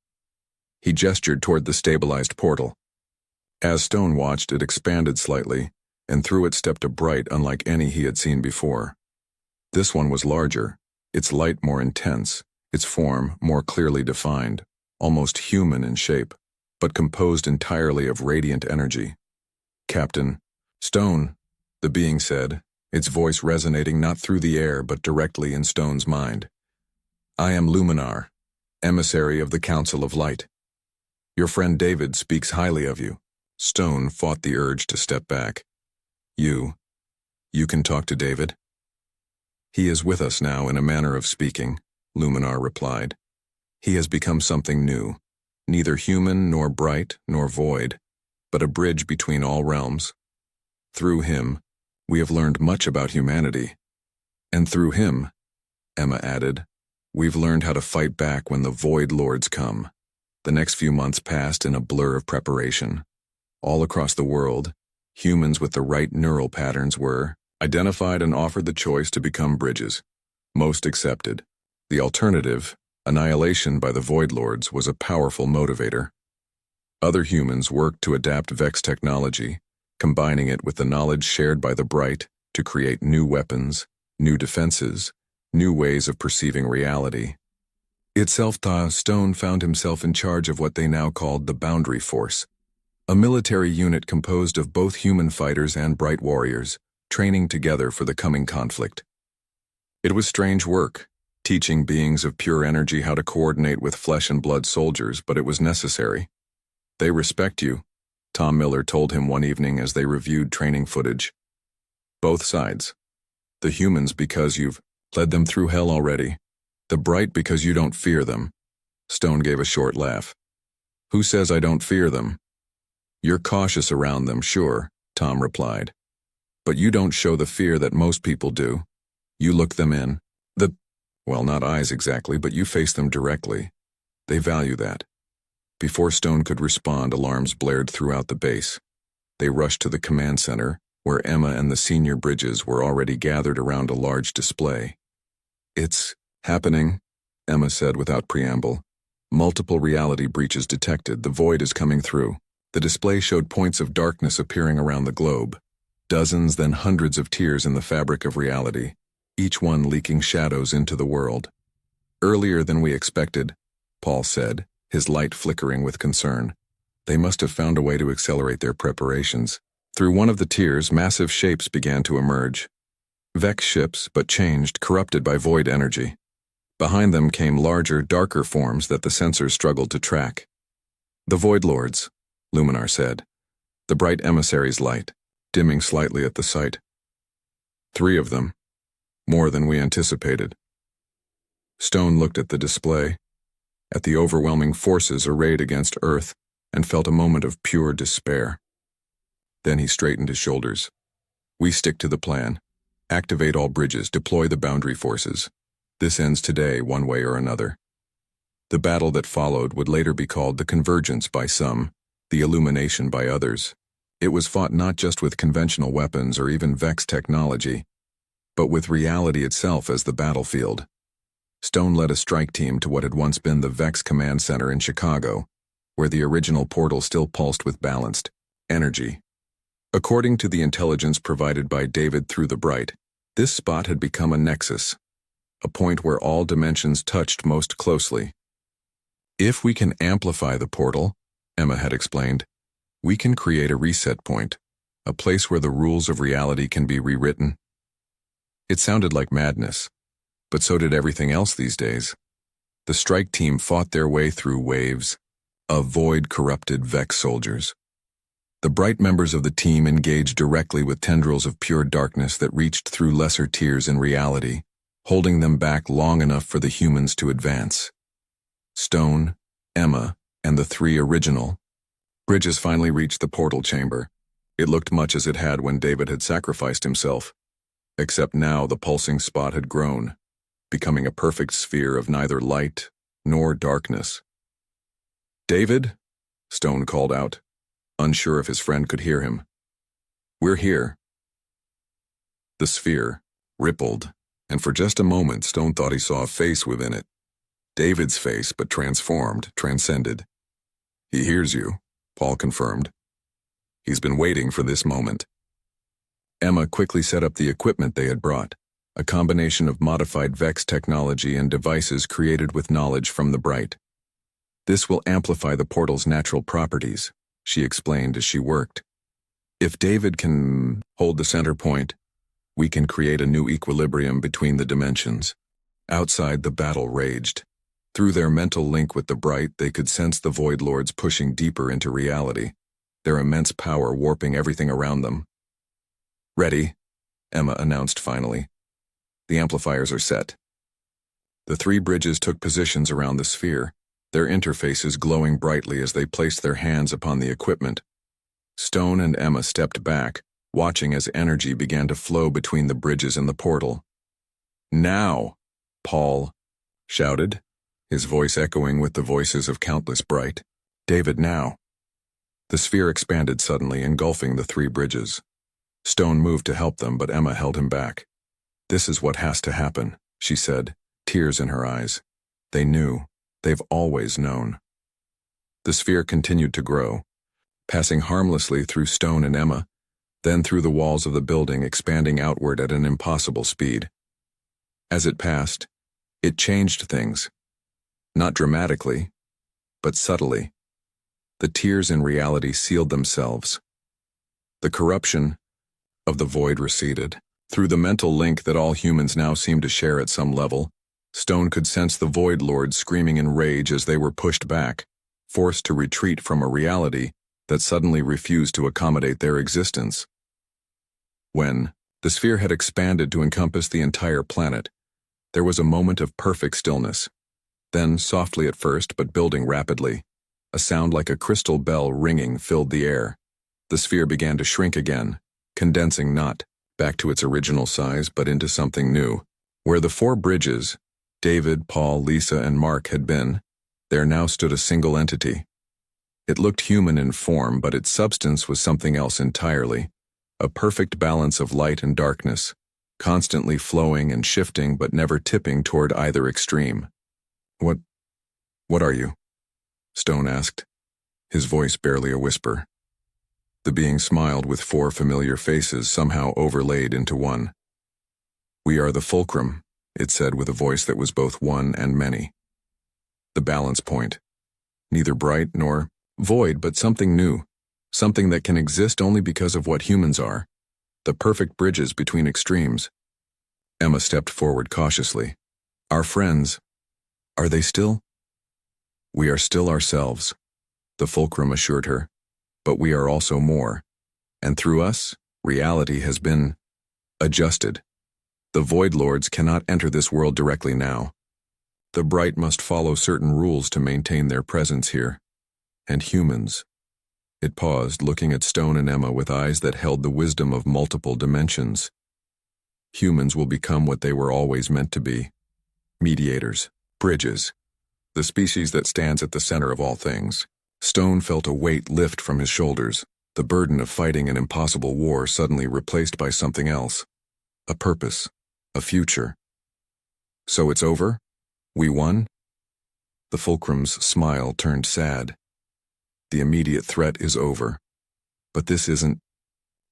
He gestured toward the stabilized portal. As Stone watched, it expanded slightly, and through it stepped a Bright unlike any he had seen before. This one was larger, its light more intense, its form more clearly defined, almost human in shape, but composed entirely of radiant energy. "Captain Stone," the being said, its voice resonating not through the air but directly in Stone's mind. "I am Luminar, emissary of the Council of Light. Your friend David speaks highly of you." Stone fought the urge to step back. You can talk to David?" "He is with us now, in a manner of speaking," Luminar replied. "He has become something new, neither human nor Bright nor Void, but a bridge between all realms. Through him, we have learned much about humanity. And through him," Emma added, "we've learned how to fight back when the Void Lords come." The next few months passed in a blur of preparation. All across the world, humans with the right neural patterns were identified and offered the choice to become bridges. Most accepted. The alternative, annihilation by the Void Lords, was a powerful motivator. Other humans worked to adapt Vex technology, combining it with the knowledge shared by the Bright to create new weapons, new defenses, new ways of perceiving reality. Stone found himself in charge of what they now called the Boundary Force, a military unit composed of both human fighters and bright warriors, training together for the coming conflict. It was strange work, teaching beings of pure energy how to coordinate with flesh and blood soldiers, but it was necessary. "They respect you," Tom Miller told him one evening as they reviewed training footage. "Both sides. The humans because you've led them through hell already. The bright because you don't fear them." Stone gave a short laugh. "Who says I don't fear them?" "You're cautious around them, sure," Tom replied. "But you don't show the fear that most people do. You look them in. Well, not eyes exactly, but you face them directly. They value that." Before Stone could respond, alarms blared throughout the base. They rushed to the command center, where Emma and the senior Bridges were already gathered around a large display. "It's happening," Emma said without preamble. "Multiple reality breaches detected. The void is coming through." The display showed points of darkness appearing around the globe. Dozens, then hundreds of tears in the fabric of reality, each one leaking shadows into the world. "Earlier than we expected," Paul said, his light flickering with concern. "They must have found a way to accelerate their preparations." Through one of the tiers, massive shapes began to emerge. Vex ships, but changed, corrupted by void energy. Behind them came larger, darker forms that the sensors struggled to track. "The Void Lords," Luminar said. The bright emissary's light, dimming slightly at the sight. "3 of them. More than we anticipated." Stone looked at the display, at the overwhelming forces arrayed against Earth, and felt a moment of pure despair. Then he straightened his shoulders. "We stick to the plan. Activate all bridges, deploy the boundary forces. This ends today, one way or another." The battle that followed would later be called the Convergence by some, the Illumination by others. It was fought not just with conventional weapons or even Vex technology, but with reality itself as the battlefield. Stone led a strike team to what had once been the Vex Command Center in Chicago, where the original portal still pulsed with balanced energy. According to the intelligence provided by David through the Bright, this spot had become a nexus, a point where all dimensions touched most closely. "If we can amplify the portal," Emma had explained, "we can create a reset point, a place where the rules of reality can be rewritten." It sounded like madness, but so did everything else these days. The strike team fought their way through waves of void-corrupted Vex soldiers. The Bright members of the team engaged directly with tendrils of pure darkness that reached through lesser tiers in reality, holding them back long enough for the humans to advance. Stone, Emma, and the 3 original Bridges finally reached the portal chamber. It looked much as it had when David had sacrificed himself, except now the pulsing spot had grown, becoming a perfect sphere of neither light nor darkness. "David?" Stone called out, unsure if his friend could hear him. "We're here." The sphere rippled, and for just a moment Stone thought he saw a face within it. David's face, but transformed, transcended. "He hears you," Paul confirmed. "He's been waiting for this moment." Emma quickly set up the equipment they had brought, a combination of modified Vex technology and devices created with knowledge from the Bright. "This will amplify the portal's natural properties," she explained as she worked. "If David can hold the center point, we can create a new equilibrium between the dimensions." Outside, the battle raged. Through their mental link with the Bright, they could sense the Void Lords pushing deeper into reality, their immense power warping everything around them. "Ready," Emma announced finally. "The amplifiers are set." The 3 Bridges took positions around the sphere, their interfaces glowing brightly as they placed their hands upon the equipment. Stone and Emma stepped back, watching as energy began to flow between the Bridges and the portal. "Now!" Paul shouted, his voice echoing with the voices of countless Bright. "David, now!" The sphere expanded suddenly, engulfing the 3 Bridges. Stone moved to help them, but Emma held him back. "This is what has to happen," she said, tears in her eyes. They knew. They've always known. The sphere continued to grow, passing harmlessly through Stone and Emma, then through the walls of the building, expanding outward at an impossible speed. As it passed, it changed things. Not dramatically, but subtly. The tears in reality sealed themselves. The corruption of the void receded. Through the mental link that all humans now seemed to share at some level, Stone could sense the Void Lords screaming in rage as they were pushed back, forced to retreat from a reality that suddenly refused to accommodate their existence. When the sphere had expanded to encompass the entire planet, there was a moment of perfect stillness. Then, softly at first but building rapidly, a sound like a crystal bell ringing filled the air. The sphere began to shrink again, condensing not back to its original size but into something new. Where the four bridges, David, Paul, Lisa, and Mark, had been, there now stood a single entity. It looked human in form, but its substance was something else entirely. A perfect balance of light and darkness, constantly flowing and shifting but never tipping toward either extreme. What are you?" Stone asked, his voice barely a whisper. The being smiled with four familiar faces somehow overlaid into one. "We are the fulcrum," it said with a voice that was both one and many. "The balance point. Neither bright nor void, but something new, something that can exist only because of what humans are. The perfect bridges between extremes." Emma stepped forward cautiously. "Our friends, are they still?" "We are still ourselves," the fulcrum assured her, "but we are also more. And through us, reality has been adjusted. The Void Lords cannot enter this world directly now. The bright must follow certain rules to maintain their presence here. And humans." It paused, looking at Stone and Emma with eyes that held the wisdom of multiple dimensions. "Humans will become what they were always meant to be. Mediators, bridges, the species that stands at the center of all things." Stone felt a weight lift from his shoulders, the burden of fighting an impossible war suddenly replaced by something else. A purpose, a future. "So it's over? We won?" The fulcrum's smile turned sad. "The immediate threat is over. But this isn't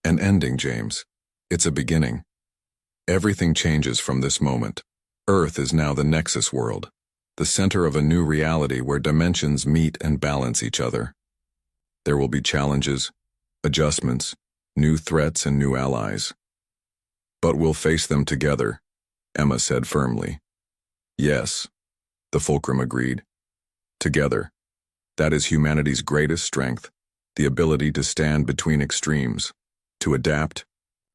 an ending, James. It's a beginning. Everything changes from this moment. Earth is now the Nexus world, the center of a new reality where dimensions meet and balance each other. There will be challenges, adjustments, new threats, and new allies. But we'll face them together," Emma said firmly. "Yes," the fulcrum agreed. "Together. That is humanity's greatest strength, the ability to stand between extremes, to adapt,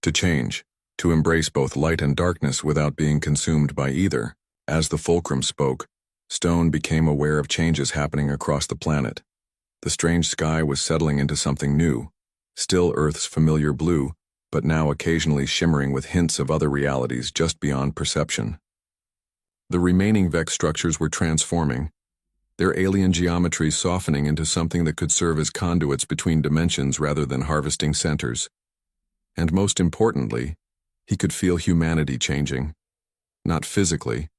to change, to embrace both light and darkness without being consumed by either." As the fulcrum spoke, Stone became aware of changes happening across the planet. The strange sky was settling into something new, still Earth's familiar blue, but now occasionally shimmering with hints of other realities just beyond perception. The remaining Vex structures were transforming, their alien geometry softening into something that could serve as conduits between dimensions rather than harvesting centers. And most importantly, he could feel humanity changing. Not physically,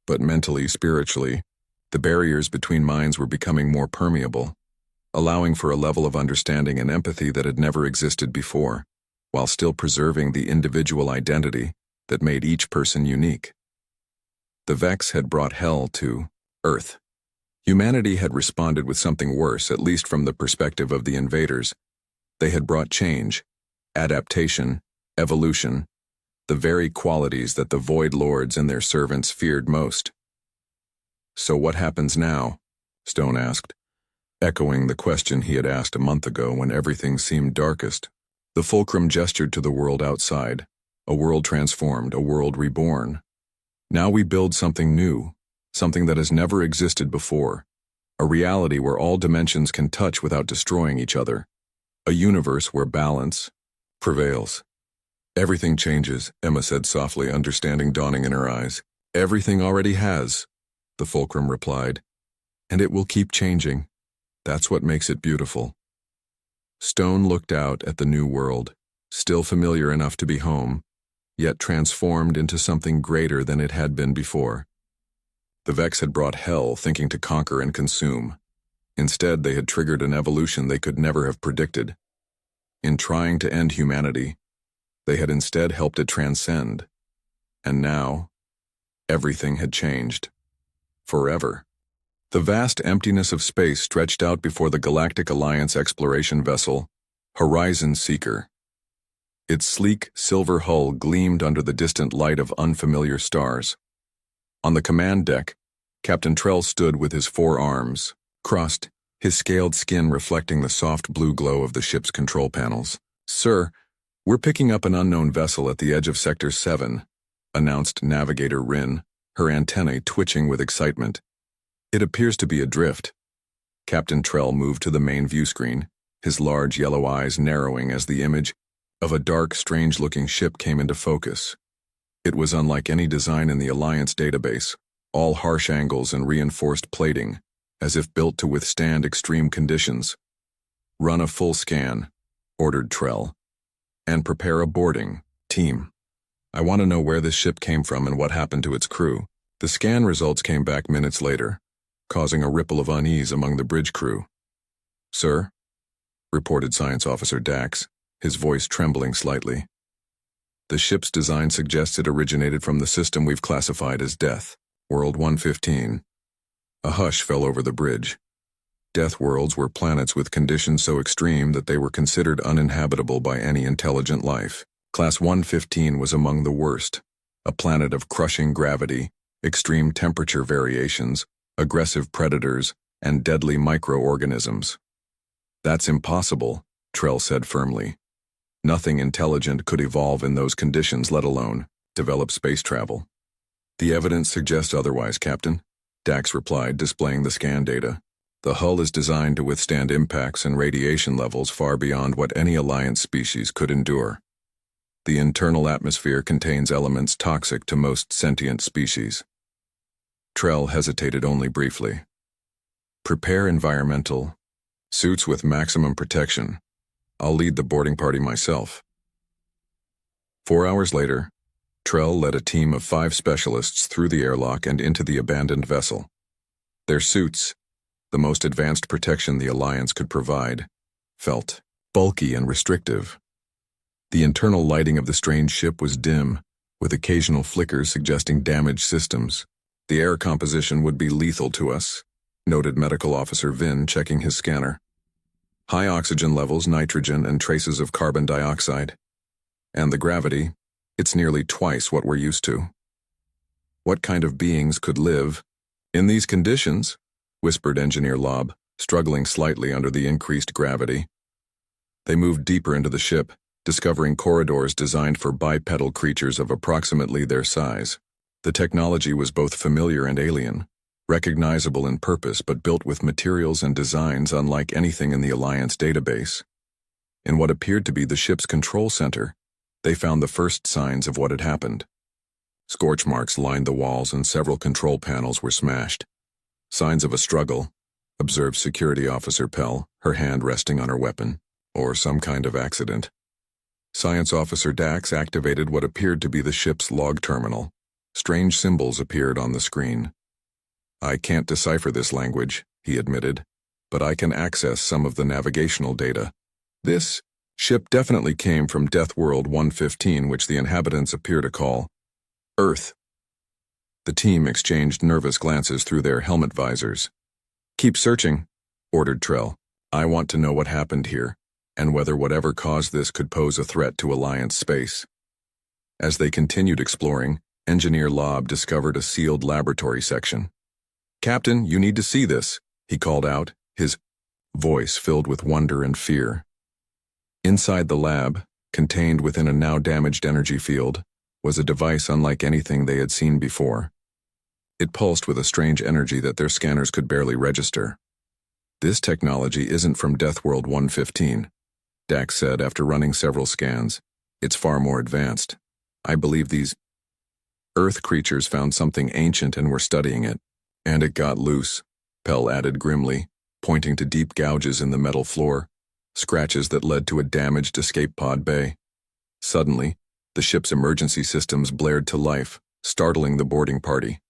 but mentally, spiritually. The barriers between minds were becoming more permeable, allowing for a level of understanding and empathy that had never existed before, while still preserving the individual identity that made each person unique. The Vex had brought hell to Earth. Humanity had responded with something worse, at least from the perspective of the invaders. They had brought change, adaptation, evolution, the very qualities that the Void Lords and their servants feared most. "So what happens now?" Stone asked, echoing the question he had asked a month ago when everything seemed darkest. The fulcrum gestured to the world outside, a world transformed, a world reborn. "Now we build something new, something that has never existed before, a reality where all dimensions can touch without destroying each other, a universe where balance prevails." "Everything changes," Emma said softly, understanding dawning in her eyes. "Everything already has," the fulcrum replied. "And it will keep changing. That's what makes it beautiful." Stone looked out at the new world, still familiar enough to be home, yet transformed into something greater than it had been before. The Vex had brought hell, thinking to conquer and consume. Instead, they had triggered an evolution they could never have predicted. In trying to end humanity, they had instead helped it transcend. And now, everything had changed. Forever. The vast emptiness of space stretched out before the Galactic Alliance exploration vessel, Horizon Seeker. Its sleek, silver hull gleamed under the distant light of unfamiliar stars. On the command deck, Captain Trell stood with his forearms crossed, his scaled skin reflecting the soft blue glow of the ship's control panels. "Sir, we're picking up an unknown vessel at the edge of Sector 7, announced Navigator Rin, her antennae twitching with excitement. "It appears to be adrift." Captain Trell moved to the main view screen, his large yellow eyes narrowing as the image of a dark, strange-looking ship came into focus. It was unlike any design in the Alliance database, all harsh angles and reinforced plating, as if built to withstand extreme conditions. "Run a full scan," ordered Trell, "and prepare a boarding team. I want to know where this ship came from and what happened to its crew." The scan results came back minutes later, causing a ripple of unease among the bridge crew. "Sir," reported Science Officer Dax, his voice trembling slightly. "The ship's design suggests it originated from the system we've classified as Death, World 115. A hush fell over the bridge. Death worlds were planets with conditions so extreme that they were considered uninhabitable by any intelligent life. Class 115 was among the worst, a planet of crushing gravity, extreme temperature variations, aggressive predators, and deadly microorganisms. "That's impossible," Trell said firmly. "Nothing intelligent could evolve in those conditions, let alone develop space travel." "The evidence suggests otherwise, Captain," Dax replied, displaying the scan data. "The hull is designed to withstand impacts and radiation levels far beyond what any Alliance species could endure. The internal atmosphere contains elements toxic to most sentient species." Trell hesitated only briefly. "Prepare environmental suits with maximum protection. I'll lead the boarding party myself." 4 hours later, Trell led a team of 5 specialists through the airlock and into the abandoned vessel. Their suits, the most advanced protection the Alliance could provide, felt bulky and restrictive. The internal lighting of the strange ship was dim, with occasional flickers suggesting damaged systems. "The air composition would be lethal to us," noted Medical Officer Vin, checking his scanner. "High oxygen levels, nitrogen, and traces of carbon dioxide. And the gravity, it's nearly twice what we're used to. What kind of beings could live in these conditions?" whispered Engineer Lobb, struggling slightly under the increased gravity. They moved deeper into the ship, discovering corridors designed for bipedal creatures of approximately their size. The technology was both familiar and alien, recognizable in purpose but built with materials and designs unlike anything in the Alliance database. In what appeared to be the ship's control center, they found the first signs of what had happened. Scorch marks lined the walls and several control panels were smashed. "Signs of a struggle," observed Security Officer Pell, her hand resting on her weapon, "or some kind of accident." Science Officer Dax activated what appeared to be the ship's log terminal. Strange symbols appeared on the screen. "I can't decipher this language," he admitted, "but I can access some of the navigational data. This ship definitely came from Death World 115, which the inhabitants appear to call Earth." The team exchanged nervous glances through their helmet visors. "Keep searching," ordered Trell. "I want to know what happened here, and whether whatever caused this could pose a threat to Alliance space." As they continued exploring, Engineer Lobb discovered a sealed laboratory section. "Captain, you need to see this," he called out, his voice filled with wonder and fear. Inside the lab, contained within a now damaged energy field, was a device unlike anything they had seen before. It pulsed with a strange energy that their scanners could barely register. "This technology isn't from Death World 115, Dax said after running several scans. "It's far more advanced. I believe these Earth creatures found something ancient and were studying it. And it got loose," Pell added grimly, pointing to deep gouges in the metal floor, scratches that led to a damaged escape pod bay. Suddenly, the ship's emergency systems blared to life, startling the boarding party.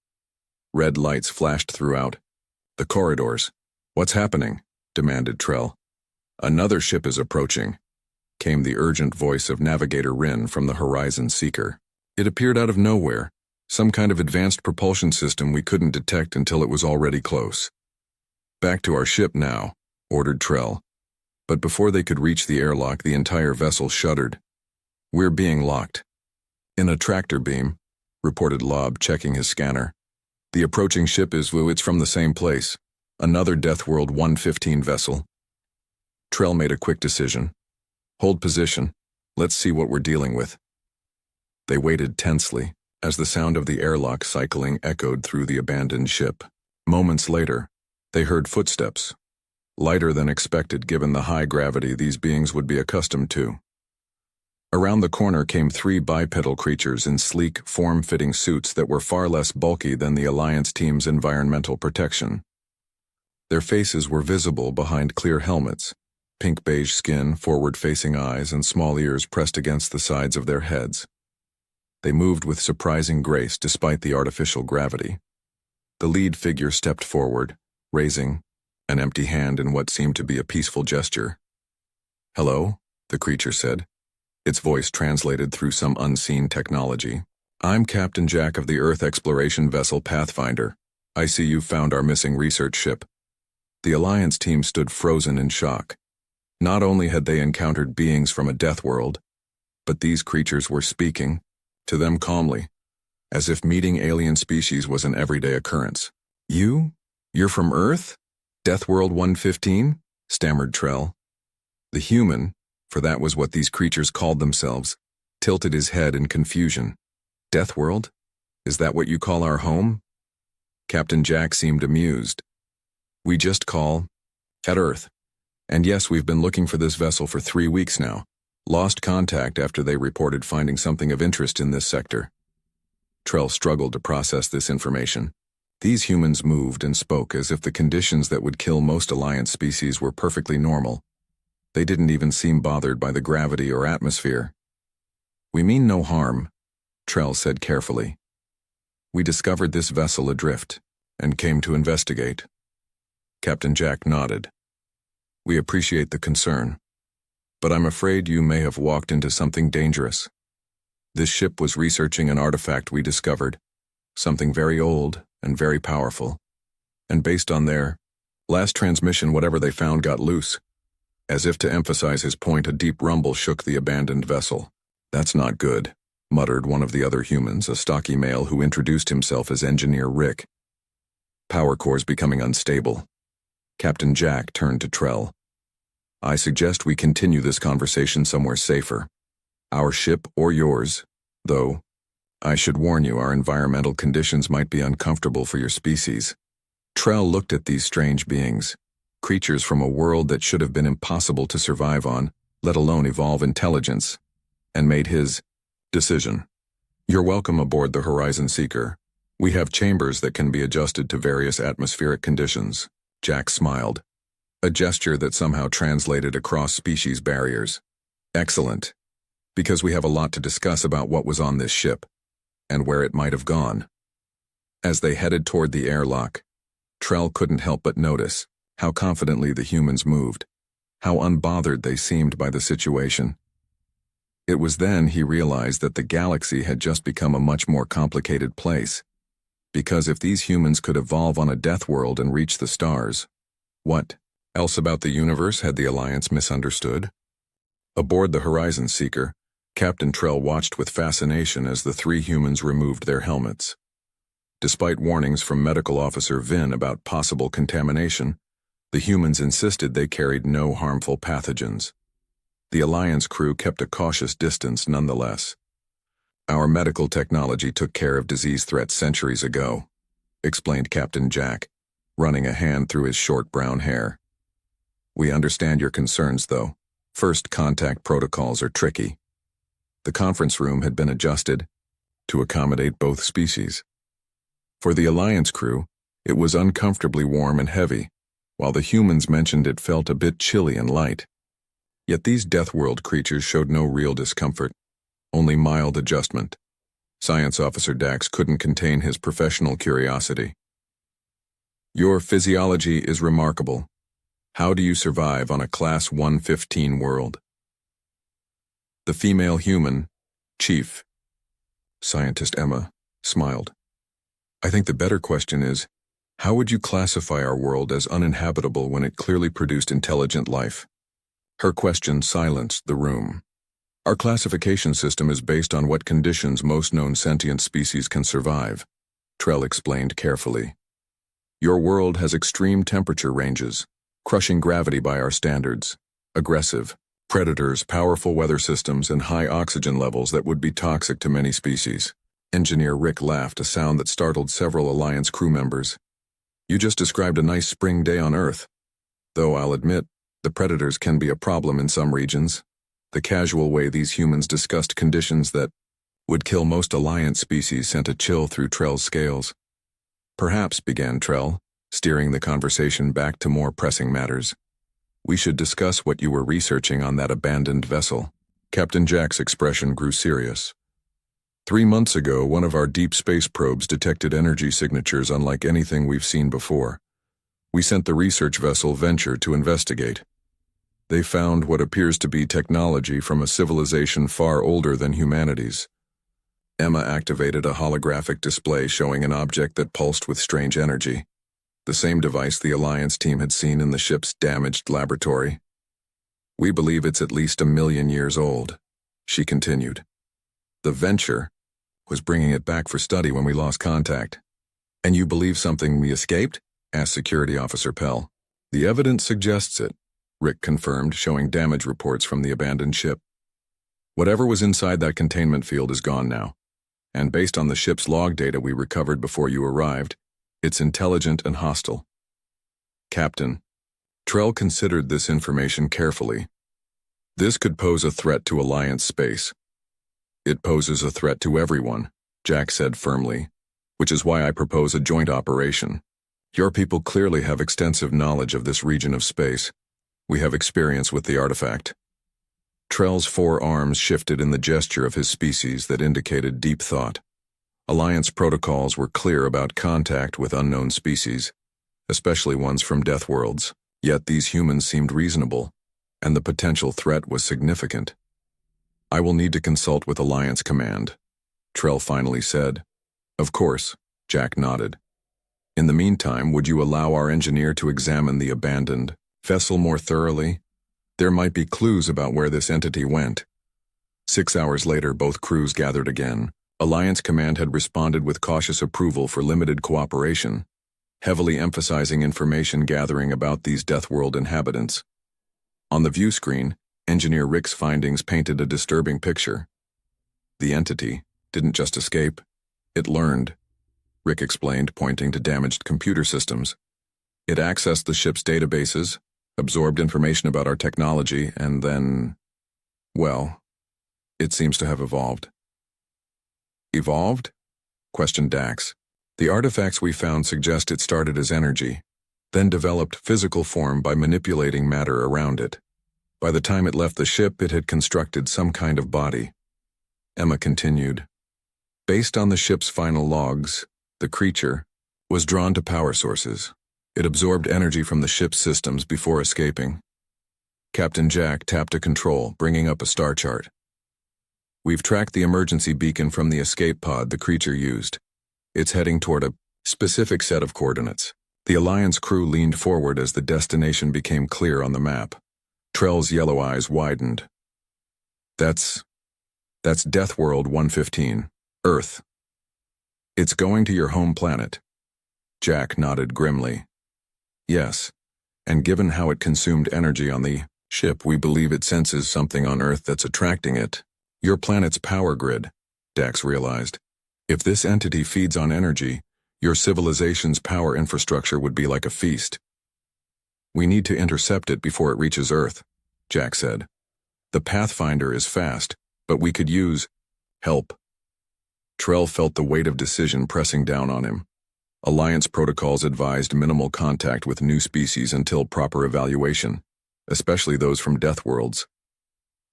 Red lights flashed throughout. "The corridors. What's happening?" demanded Trell. "Another ship is approaching," came the urgent voice of Navigator Rin from the Horizon Seeker. "It appeared out of nowhere, some kind of advanced propulsion system we couldn't detect until it was already close." Back to our ship now, ordered Trell. But before they could reach the airlock, the entire vessel shuddered. We're being locked. In a tractor beam, reported Lob, checking his scanner. The approaching ship it's from the same place. Another Deathworld 115 vessel. Trell made a quick decision. Hold position. Let's see what we're dealing with. They waited tensely as the sound of the airlock cycling echoed through the abandoned ship. Moments later, they heard footsteps, lighter than expected given the high gravity these beings would be accustomed to. Around the corner came 3 bipedal creatures in sleek, form-fitting suits that were far less bulky than the Alliance team's environmental protection. Their faces were visible behind clear helmets, pink-beige skin, forward-facing eyes, and small ears pressed against the sides of their heads. They moved with surprising grace despite the artificial gravity. The lead figure stepped forward, raising an empty hand in what seemed to be a peaceful gesture. "Hello," the creature said, its voice translated through some unseen technology. "I'm Captain Jack of the Earth exploration vessel Pathfinder. I see you've found our missing research ship." The Alliance team stood frozen in shock. Not only had they encountered beings from a death world, but these creatures were speaking, to them calmly, as if meeting alien species was an everyday occurrence. You're from Earth? Deathworld 115? Stammered Trell. The human, for that was what these creatures called themselves, tilted his head in confusion. "Deathworld? Is that what you call our home?" Captain Jack seemed amused. "We just call at Earth. And yes, we've been looking for this vessel for 3 weeks now. Lost contact after they reported finding something of interest in this sector." Trell struggled to process this information. These humans moved and spoke as if the conditions that would kill most Alliance species were perfectly normal. They didn't even seem bothered by the gravity or atmosphere. "We mean no harm," Trell said carefully. "We discovered this vessel adrift and came to investigate." Captain Jack nodded. "We appreciate the concern, but I'm afraid you may have walked into something dangerous. This ship was researching an artifact we discovered, something very old and very powerful, and based on their last transmission, whatever they found got loose." As if to emphasize his point, a deep rumble shook the abandoned vessel. "That's not good," muttered one of the other humans, a stocky male who introduced himself as Engineer Rick. "Power core's becoming unstable." Captain Jack turned to Trell. "I suggest we continue this conversation somewhere safer. Our ship or yours, though I should warn you, our environmental conditions might be uncomfortable for your species." Trell looked at these strange beings, creatures from a world that should have been impossible to survive on, let alone evolve intelligence, and made his decision. "You're welcome aboard the Horizon Seeker. We have chambers that can be adjusted to various atmospheric conditions." Jack smiled, a gesture that somehow translated across species barriers. "Excellent, because we have a lot to discuss about what was on this ship, and where it might have gone." As they headed toward the airlock, Trell couldn't help but notice how confidently the humans moved, how unbothered they seemed by the situation. It was then he realized that the galaxy had just become a much more complicated place. Because if these humans could evolve on a death world and reach the stars, what else about the universe had the Alliance misunderstood? Aboard the Horizon Seeker, Captain Trell watched with fascination as the 3 humans removed their helmets. Despite warnings from Medical Officer Vin about possible contamination, the humans insisted they carried no harmful pathogens. The Alliance crew kept a cautious distance nonetheless. "Our medical technology took care of disease threats centuries ago," explained Captain Jack, running a hand through his short brown hair. "We understand your concerns, though. First contact protocols are tricky." The conference room had been adjusted to accommodate both species. For the Alliance crew, it was uncomfortably warm and heavy, while the humans mentioned it felt a bit chilly and light. Yet these Deathworld creatures showed no real discomfort, only mild adjustment. Science Officer Dax couldn't contain his professional curiosity. "Your physiology is remarkable. How do you survive on a Class 115 world?" The female human, Chief, Scientist Emma, smiled. "I think the better question is, How would you classify our world as uninhabitable when it clearly produced intelligent life? Her question silenced the room. Our classification system is based on what conditions most known sentient species can survive, Trell explained carefully. Your world has extreme temperature ranges, crushing gravity by our standards, aggressive predators, powerful weather systems, and high oxygen levels that would be toxic to many species. Engineer Rick laughed, a sound that startled several Alliance crew members. You just described a nice spring day on Earth. Though I'll admit, the predators can be a problem in some regions. The casual way these humans discussed conditions that would kill most Alliance species sent a chill through Trell's scales. Perhaps, began Trell, steering the conversation back to more pressing matters, we should discuss what you were researching on that abandoned vessel. Captain Jack's expression grew serious. 3 months ago, one of our deep space probes detected energy signatures unlike anything we've seen before. We sent the research vessel Venture to investigate. They found what appears to be technology from a civilization far older than humanity's. Emma activated a holographic display showing an object that pulsed with strange energy. The same device the Alliance team had seen in the ship's damaged laboratory. We believe it's at least 1 million years old, she continued. The Venture was bringing it back for study when we lost contact. And you believe something we escaped? Asked Security Officer Pell. The evidence suggests it, Rick confirmed, showing damage reports from the abandoned ship. Whatever was inside that containment field is gone now. And based on the ship's log data we recovered before you arrived, it's intelligent and hostile. Captain, Trell considered this information carefully. This could pose a threat to Alliance space. It poses a threat to everyone, Jack said firmly, which is why I propose a joint operation. Your people clearly have extensive knowledge of this region of space. We have experience with the artifact. Trell's 4 arms shifted in the gesture of his species that indicated deep thought. Alliance protocols were clear about contact with unknown species, especially ones from death worlds, yet these humans seemed reasonable, and the potential threat was significant. I will need to consult with Alliance Command, Trell finally said. Of course, Jack nodded. In the meantime, would you allow our engineer to examine the abandoned vessel more thoroughly? There might be clues about where this entity went. 6 hours later, both crews gathered again. Alliance Command had responded with cautious approval for limited cooperation, heavily emphasizing information gathering about these Death World inhabitants. On the view screen, Engineer Rick's findings painted a disturbing picture. The entity didn't just escape, it learned, Rick explained, pointing to damaged computer systems. It accessed the ship's databases, absorbed information about our technology, and then, well, it seems to have evolved. Evolved? Questioned Dax. The artifacts we found suggest it started as energy, then developed physical form by manipulating matter around it. By the time it left the ship, it had constructed some kind of body. Emma continued. Based on the ship's final logs, the creature was drawn to power sources. It absorbed energy from the ship's systems before escaping. Captain Jack tapped a control, bringing up a star chart. We've tracked the emergency beacon from the escape pod the creature used. It's heading toward a specific set of coordinates. The Alliance crew leaned forward as the destination became clear on the map. Trell's yellow eyes widened. That's Death World 115, Earth. It's going to your home planet. Jack nodded grimly. Yes, and given how it consumed energy on the ship, we believe it senses something on Earth that's attracting it. Your planet's power grid, Dax realized. If this entity feeds on energy, your civilization's power infrastructure would be like a feast. We need to intercept it before it reaches Earth, Jack said. The Pathfinder is fast, but we could use help. Trell felt the weight of decision pressing down on him. Alliance protocols advised minimal contact with new species until proper evaluation, especially those from Death Worlds.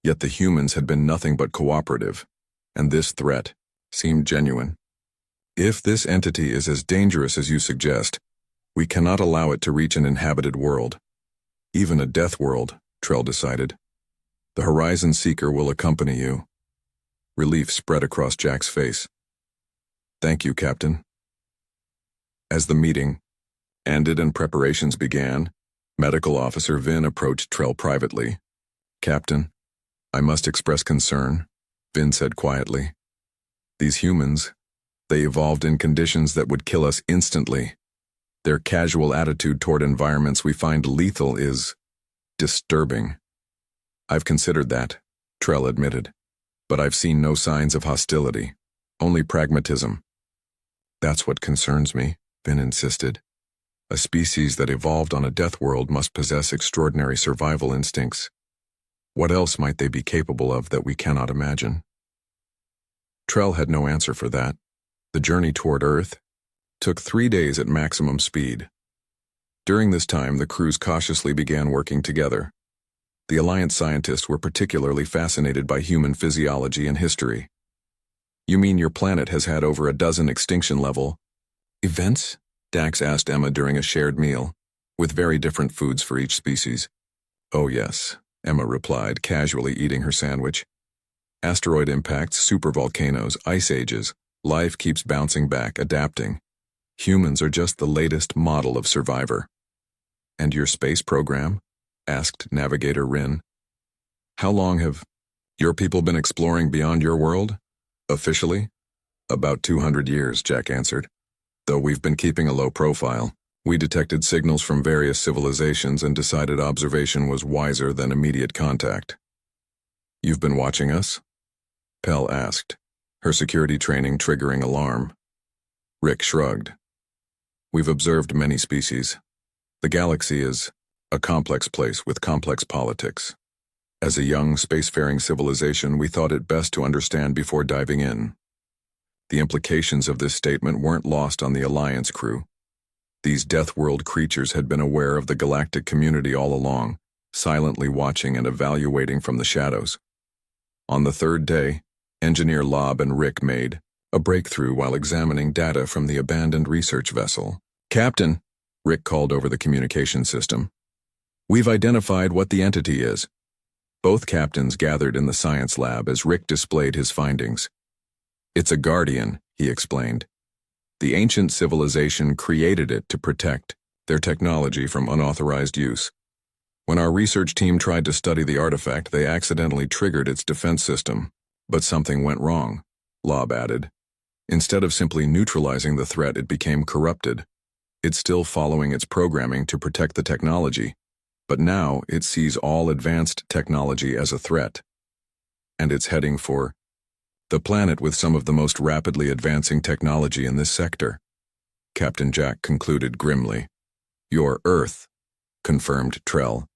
Yet the humans had been nothing but cooperative, and this threat seemed genuine. If this entity is as dangerous as you suggest, we cannot allow it to reach an inhabited world. Even a death world, Trell decided. The Horizon Seeker will accompany you. Relief spread across Jack's face. Thank you, Captain. As the meeting ended and preparations began, Medical Officer Vin approached Trell privately. "Captain, I must express concern," Vin said quietly. "These humans, they evolved in conditions that would kill us instantly. Their casual attitude toward environments we find lethal is disturbing." "I've considered that," Trell admitted, "but I've seen no signs of hostility, only pragmatism." "That's what concerns me," Vin insisted. "A species that evolved on a death world must possess extraordinary survival instincts. What else might they be capable of that we cannot imagine?" Trell had no answer for that. The journey toward Earth took 3 days at maximum speed. During this time, the crews cautiously began working together. The Alliance scientists were particularly fascinated by human physiology and history. "You mean your planet has had over a dozen extinction-level events?" Dax asked Emma during a shared meal, with very different foods for each species. "Oh yes," Emma replied, casually eating her sandwich. "Asteroid impacts, supervolcanoes, ice ages. Life keeps bouncing back, adapting. Humans are just the latest model of survivor." "And your space program?" asked Navigator Rin. "How long have your people been exploring beyond your world? Officially?" "About 200 years, Jack answered. "Though we've been keeping a low profile. We detected signals from various civilizations and decided observation was wiser than immediate contact." "You've been watching us?" Pell asked, her security training triggering alarm. Rick shrugged. "We've observed many species. The galaxy is a complex place with complex politics. As a young, spacefaring civilization, we thought it best to understand before diving in." The implications of this statement weren't lost on the Alliance crew. These Death World creatures had been aware of the galactic community all along, silently watching and evaluating from the shadows. On the 3rd day, Engineer Lob and Rick made a breakthrough while examining data from the abandoned research vessel. "Captain," Rick called over the communication system, "we've identified what the entity is." Both captains gathered in the science lab as Rick displayed his findings. "It's a guardian," he explained. "The ancient civilization created it to protect their technology from unauthorized use. When our research team tried to study the artifact, they accidentally triggered its defense system. But something went wrong," Lob added. "Instead of simply neutralizing the threat, it became corrupted. It's still following its programming to protect the technology, but now it sees all advanced technology as a threat. And it's heading for the planet with some of the most rapidly advancing technology in this sector," Captain Jack concluded grimly. "Your Earth," confirmed Trell.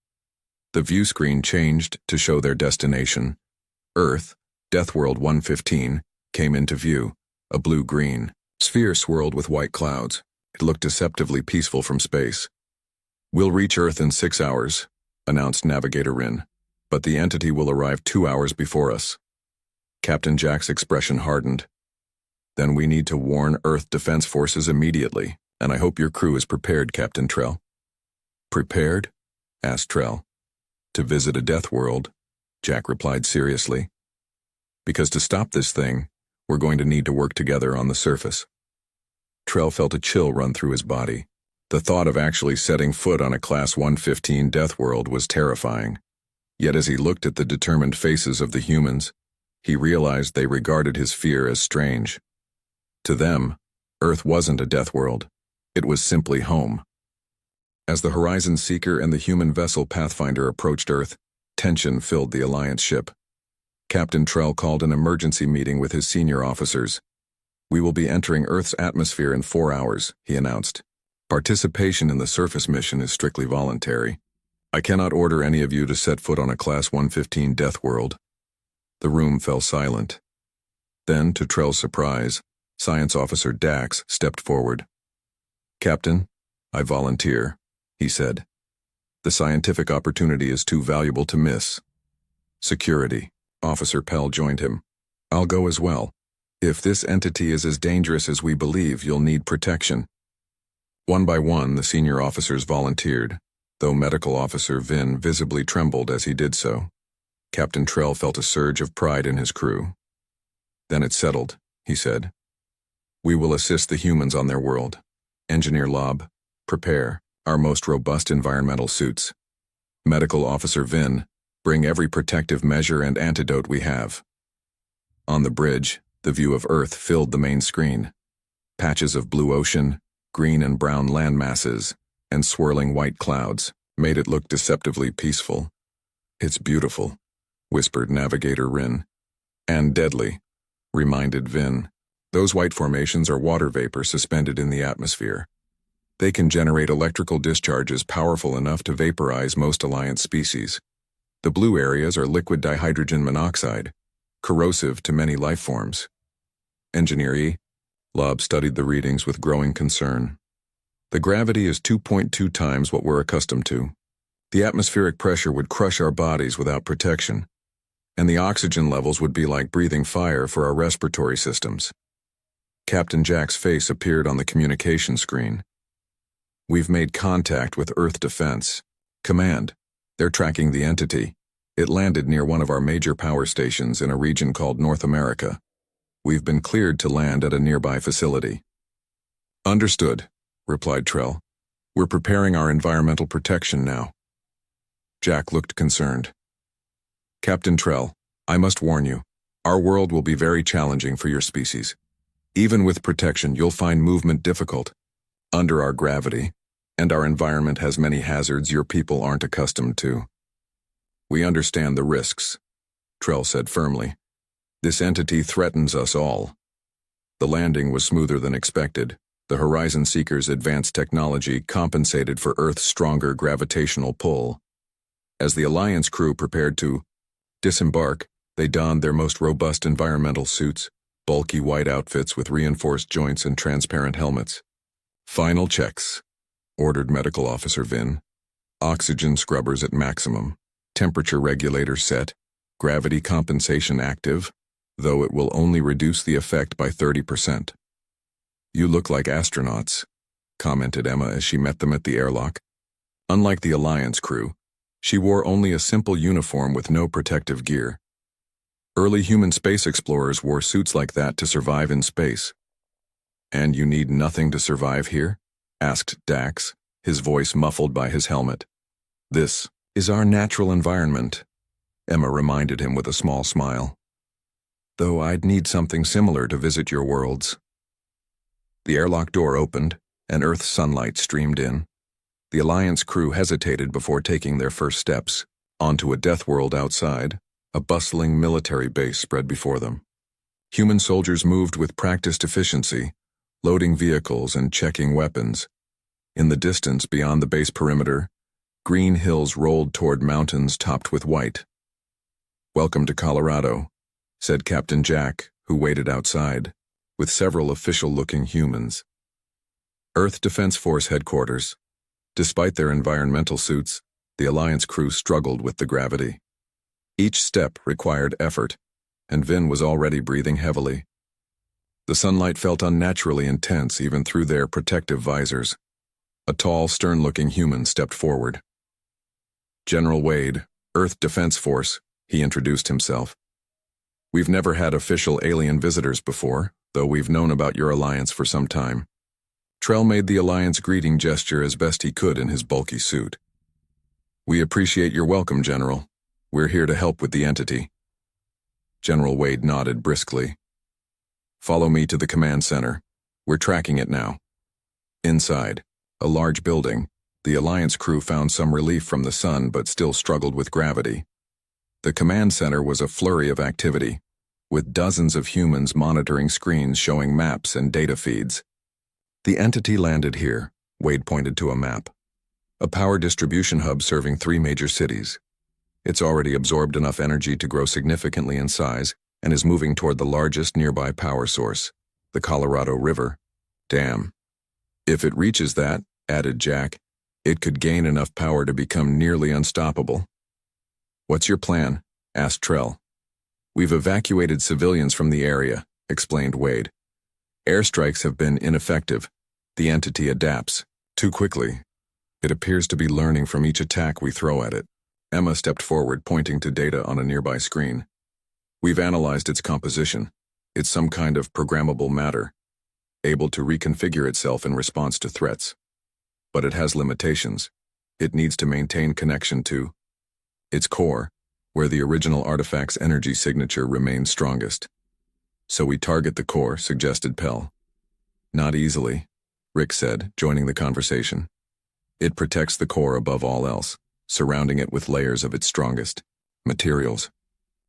The view screen changed to show their destination. Earth, Death World 115, came into view, a blue-green sphere swirled with white clouds. It looked deceptively peaceful from space. "We'll reach Earth in 6 hours, announced Navigator Rin, "but the entity will arrive 2 hours before us." Captain Jack's expression hardened. "Then we need to warn Earth Defense Forces immediately, and I hope your crew is prepared, Captain Trell." "Prepared?" asked Trell. "To visit a death world," Jack replied seriously. "Because to stop this thing, we're going to need to work together on the surface." Trell felt a chill run through his body. The thought of actually setting foot on a Class 115 death world was terrifying. Yet as he looked at the determined faces of the humans, he realized they regarded his fear as strange. To them, Earth wasn't a death world. It was simply home. As the Horizon Seeker and the human vessel Pathfinder approached Earth, tension filled the Alliance ship. Captain Trell called an emergency meeting with his senior officers. "We will be entering Earth's atmosphere in 4 hours," he announced. "Participation in the surface mission is strictly voluntary. I cannot order any of you to set foot on a Class 115 death world." The room fell silent. Then, to Trell's surprise, Science Officer Dax stepped forward. "Captain, I volunteer," he said. "The scientific opportunity is too valuable to miss." "Security," Officer Pell joined him. "I'll go as well. If this entity is as dangerous as we believe, you'll need protection." One by one, the senior officers volunteered, though Medical Officer Vin visibly trembled as he did so. Captain Trell felt a surge of pride in his crew. "Then it's settled," he said. "We will assist the humans on their world. Engineer Lob, Prepare our most robust environmental suits. Medical Officer Vin, bring every protective measure and antidote we have. On the bridge, the view of Earth filled the main screen. Patches of blue ocean, green and brown land masses, and swirling white clouds made it look deceptively peaceful. "It's beautiful," whispered Navigator Rin. "And deadly," reminded Vin. "Those white formations are water vapor suspended in the atmosphere. They can generate electrical discharges powerful enough to vaporize most Alliance species. The blue areas are liquid dihydrogen monoxide, corrosive to many life forms." Engineer E. Lob studied the readings with growing concern. "The gravity is 2.2 times what we're accustomed to. The atmospheric pressure would crush our bodies without protection, and the oxygen levels would be like breathing fire for our respiratory systems." Captain Jack's face appeared on the communication screen. "We've made contact with Earth Defense. Command, they're tracking the entity. It landed near one of our major power stations in a region called North America. We've been cleared to land at a nearby facility." "Understood," replied Trell. "We're preparing our environmental protection now." Jack looked concerned. "Captain Trell, I must warn you, our world will be very challenging for your species. Even with protection, you'll find movement difficult, under our gravity, and our environment has many hazards your people aren't accustomed to." "We understand the risks," Trell said firmly. "This entity threatens us all." The landing was smoother than expected. The Horizon Seeker's advanced technology compensated for Earth's stronger gravitational pull. As the Alliance crew prepared to disembark, they donned their most robust environmental suits, bulky white outfits with reinforced joints and transparent helmets. "Final checks," ordered Medical Officer Vin. "Oxygen scrubbers at maximum, temperature regulator set, gravity compensation active, though it will only reduce the effect by 30%. "You look like astronauts," commented Emma as she met them at the airlock. Unlike the Alliance crew, she wore only a simple uniform with no protective gear. Early human space explorers wore suits like that to survive in space. "And you need nothing to survive here?" asked Dax, his voice muffled by his helmet. "This is our natural environment," Emma reminded him with a small smile. "Though I'd need something similar to visit your worlds." The airlock door opened, and Earth's sunlight streamed in. The Alliance crew hesitated before taking their first steps. Onto a death world outside, a bustling military base spread before them. Human soldiers moved with practiced efficiency, loading vehicles and checking weapons. In the distance beyond the base perimeter, green hills rolled toward mountains topped with white. "Welcome to Colorado," said Captain Jack, who waited outside, with several official-looking humans. Earth Defense Force headquarters. Despite their environmental suits, the Alliance crew struggled with the gravity. Each step required effort, and Vin was already breathing heavily. The sunlight felt unnaturally intense even through their protective visors. A tall, stern-looking human stepped forward. "General Wade, Earth Defense Force," he introduced himself. "We've never had official alien visitors before, though we've known about your alliance for some time." Trell made the Alliance greeting gesture as best he could in his bulky suit. "We appreciate your welcome, General. We're here to help with the entity." General Wade nodded briskly. "Follow me to the command center. We're tracking it now." Inside, a large building, the Alliance crew found some relief from the sun but still struggled with gravity. The command center was a flurry of activity, with dozens of humans monitoring screens showing maps and data feeds. "The entity landed here," Wade pointed to a map. "A power distribution hub serving 3 major cities. It's already absorbed enough energy to grow significantly in size and is moving toward the largest nearby power source, the Colorado River Dam. If it reaches that," added Jack, "it could gain enough power to become nearly unstoppable." "What's your plan?" asked Trell. "We've evacuated civilians from the area," explained Wade. "Airstrikes have been ineffective. The entity adapts too quickly. It appears to be learning from each attack we throw at it." Emma stepped forward, pointing to data on a nearby screen. "We've analyzed its composition. It's some kind of programmable matter, able to reconfigure itself in response to threats." But it has limitations. It needs to maintain connection to its core, where the original artifact's energy signature remains strongest. So we target the core, suggested Pell. Not easily, Rick said, joining the conversation. It protects the core above all else, surrounding it with layers of its strongest materials.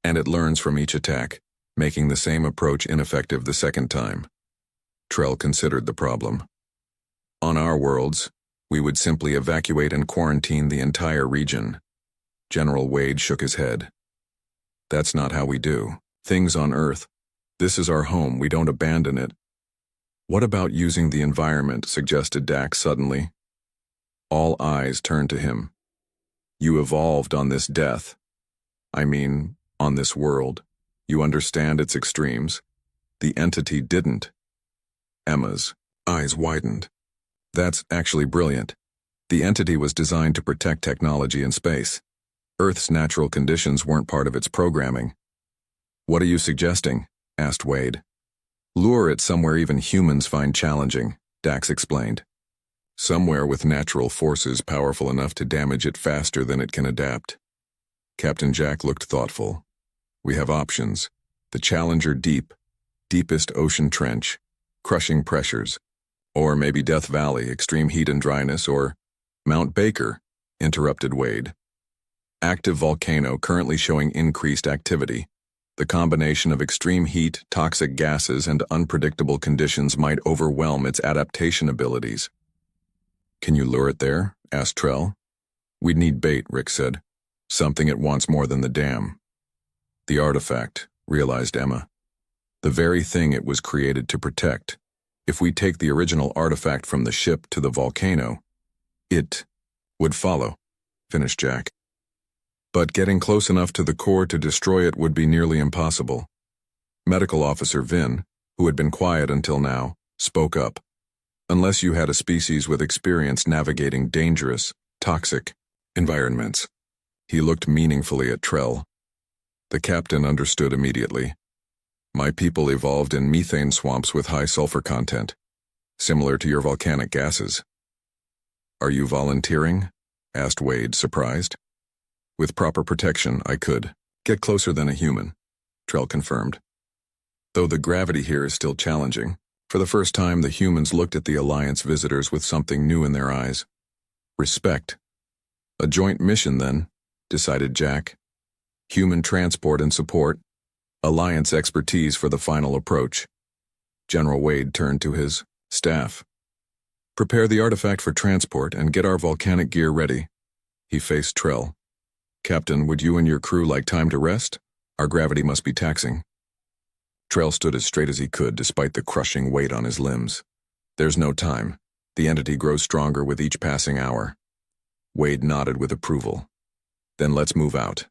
And it learns from each attack, making the same approach ineffective the second time. Trell considered the problem. On our worlds, we would simply evacuate and quarantine the entire region. General Wade shook his head. That's not how we do things on Earth. This is our home, we don't abandon it. What about using the environment, suggested Dax suddenly. All eyes turned to him. You evolved on this death. I mean, on this world. You understand its extremes. The entity didn't. Emma's eyes widened. That's actually brilliant. The entity was designed to protect technology in space. Earth's natural conditions weren't part of its programming. What are you suggesting? Asked Wade. Lure it somewhere even humans find challenging, Dax explained. Somewhere with natural forces powerful enough to damage it faster than it can adapt. Captain Jack looked thoughtful. We have options. The Challenger Deep, deepest ocean trench, crushing pressures. Or maybe Death Valley, extreme heat and dryness, or Mount Baker, interrupted Wade. Active volcano currently showing increased activity. The combination of extreme heat, toxic gases, and unpredictable conditions might overwhelm its adaptation abilities. Can you lure it there? Asked Trell. We'd need bait, Rick said. Something it wants more than the dam. The artifact, realized Emma. The very thing it was created to protect. If we take the original artifact from the ship to the volcano, it would follow, finished Jack. But getting close enough to the core to destroy it would be nearly impossible. Medical Officer Vin, who had been quiet until now, spoke up. Unless you had a species with experience navigating dangerous, toxic environments. He looked meaningfully at Trell. The captain understood immediately. My people evolved in methane swamps with high sulfur content, similar to your volcanic gases. Are you volunteering? Asked Wade, surprised. With proper protection, I could get closer than a human, Trell confirmed. Though the gravity here is still challenging, for the first time the humans looked at the Alliance visitors with something new in their eyes. Respect. A joint mission then, decided Jack. Human transport and support. Alliance expertise for the final approach. General Wade turned to his staff. Prepare the artifact for transport and get our volcanic gear ready. He faced Trell. Captain, would you and your crew like time to rest? Our gravity must be taxing. Trell stood as straight as he could despite the crushing weight on his limbs. There's no time. The entity grows stronger with each passing hour. Wade nodded with approval. Then let's move out.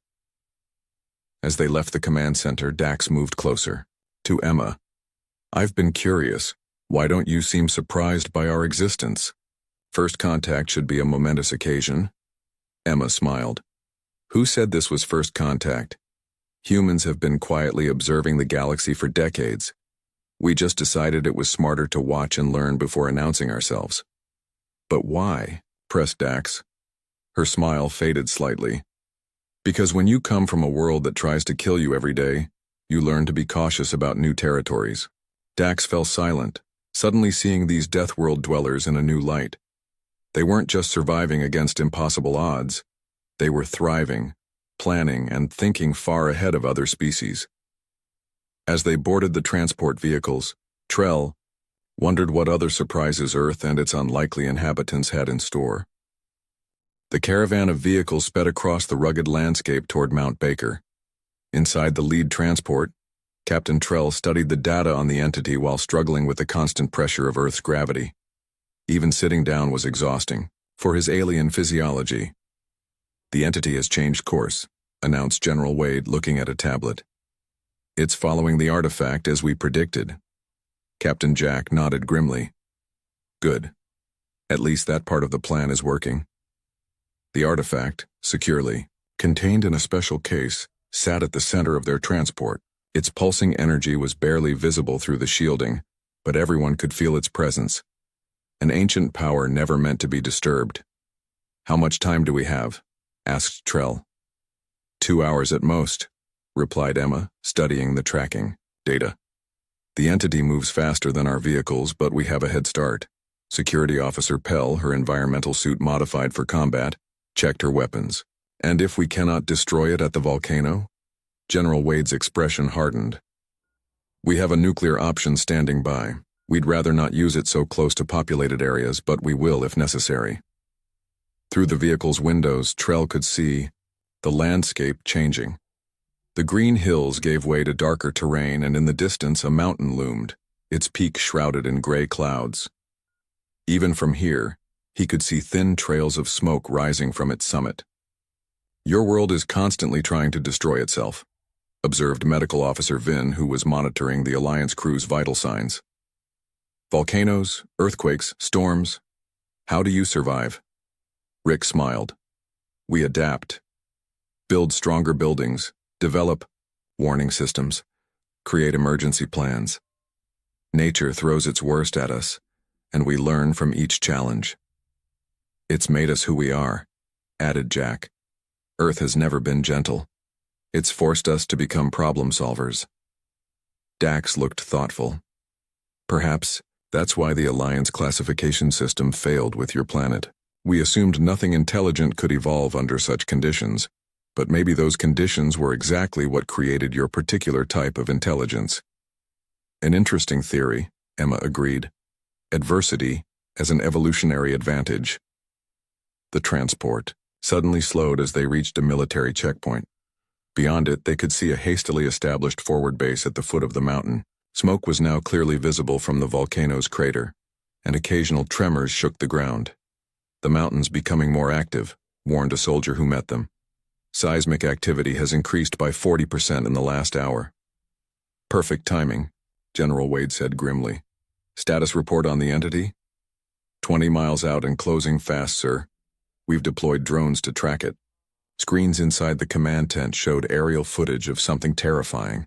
As they left the command center, Dax moved closer. To Emma. I've been curious. Why don't you seem surprised by our existence? First contact should be a momentous occasion. Emma smiled. Who said this was first contact? Humans have been quietly observing the galaxy for decades. We just decided it was smarter to watch and learn before announcing ourselves. But why? Pressed Dax. Her smile faded slightly. Because when you come from a world that tries to kill you every day, you learn to be cautious about new territories. Dax fell silent, suddenly seeing these Death World dwellers in a new light. They weren't just surviving against impossible odds. They were thriving, planning, and thinking far ahead of other species. As they boarded the transport vehicles, Trell wondered what other surprises Earth and its unlikely inhabitants had in store. The caravan of vehicles sped across the rugged landscape toward Mount Baker. Inside the lead transport, Captain Trell studied the data on the entity while struggling with the constant pressure of Earth's gravity. Even sitting down was exhausting, for his alien physiology. The entity has changed course, announced General Wade, looking at a tablet. It's following the artifact as we predicted. Captain Jack nodded grimly. Good. At least that part of the plan is working. The artifact, securely, contained in a special case, sat at the center of their transport. Its pulsing energy was barely visible through the shielding, but everyone could feel its presence. an ancient power never meant to be disturbed. "How much time do we have?" asked Trell. 2 hours at most, replied Emma, studying the tracking data. "The entity moves faster than our vehicles, but we have a head start." Security Officer Pell, her environmental suit modified for combat, checked her weapons. "And if we cannot destroy it at the volcano?" General Wade's expression hardened. "We have a nuclear option standing by. We'd rather not use it so close to populated areas, but we will if necessary." Through the vehicle's windows, Trell could see the landscape changing. The green hills gave way to darker terrain, and in the distance a mountain loomed, its peak shrouded in gray clouds. Even from here, he could see thin trails of smoke rising from its summit. "Your world is constantly trying to destroy itself," observed Medical Officer Vin, who was monitoring the Alliance crew's vital signs. "Volcanoes, earthquakes, storms. How do you survive?" Rick smiled. "We adapt. Build stronger buildings, develop warning systems, create emergency plans. Nature throws its worst at us, and we learn from each challenge. It's made us who we are," added Jack. "Earth has never been gentle. It's forced us to become problem solvers." Dax looked thoughtful. "Perhaps that's why the Alliance classification system failed with your planet. We assumed nothing intelligent could evolve under such conditions, but maybe those conditions were exactly what created your particular type of intelligence." "An interesting theory," Emma agreed. "Adversity as an evolutionary advantage." The transport suddenly slowed as they reached a military checkpoint. Beyond it, they could see a hastily established forward base at the foot of the mountain. Smoke was now clearly visible from the volcano's crater, and occasional tremors shook the ground. "The mountain's becoming more active," warned a soldier who met them. "Seismic activity has increased by 40% in the last hour." "Perfect timing," General Wade said grimly. "Status report on the entity?" 20 miles out and closing fast, sir. We've deployed drones to track it." Screens inside the command tent showed aerial footage of something terrifying.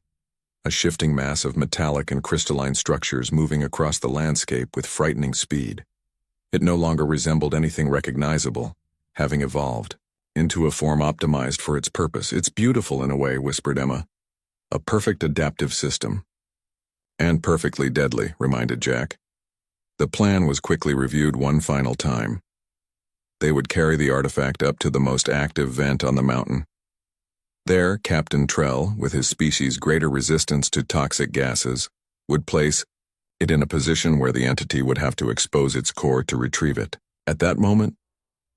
A shifting mass of metallic and crystalline structures moving across the landscape with frightening speed. It no longer resembled anything recognizable, having evolved into a form optimized for its purpose. "It's beautiful in a way," whispered Emma. "A perfect adaptive system." "And perfectly deadly," reminded Jack. The plan was quickly reviewed one final time. They would carry the artifact up to the most active vent on the mountain. There, Captain Trell, with his species' greater resistance to toxic gases, would place it in a position where the entity would have to expose its core to retrieve it. At that moment,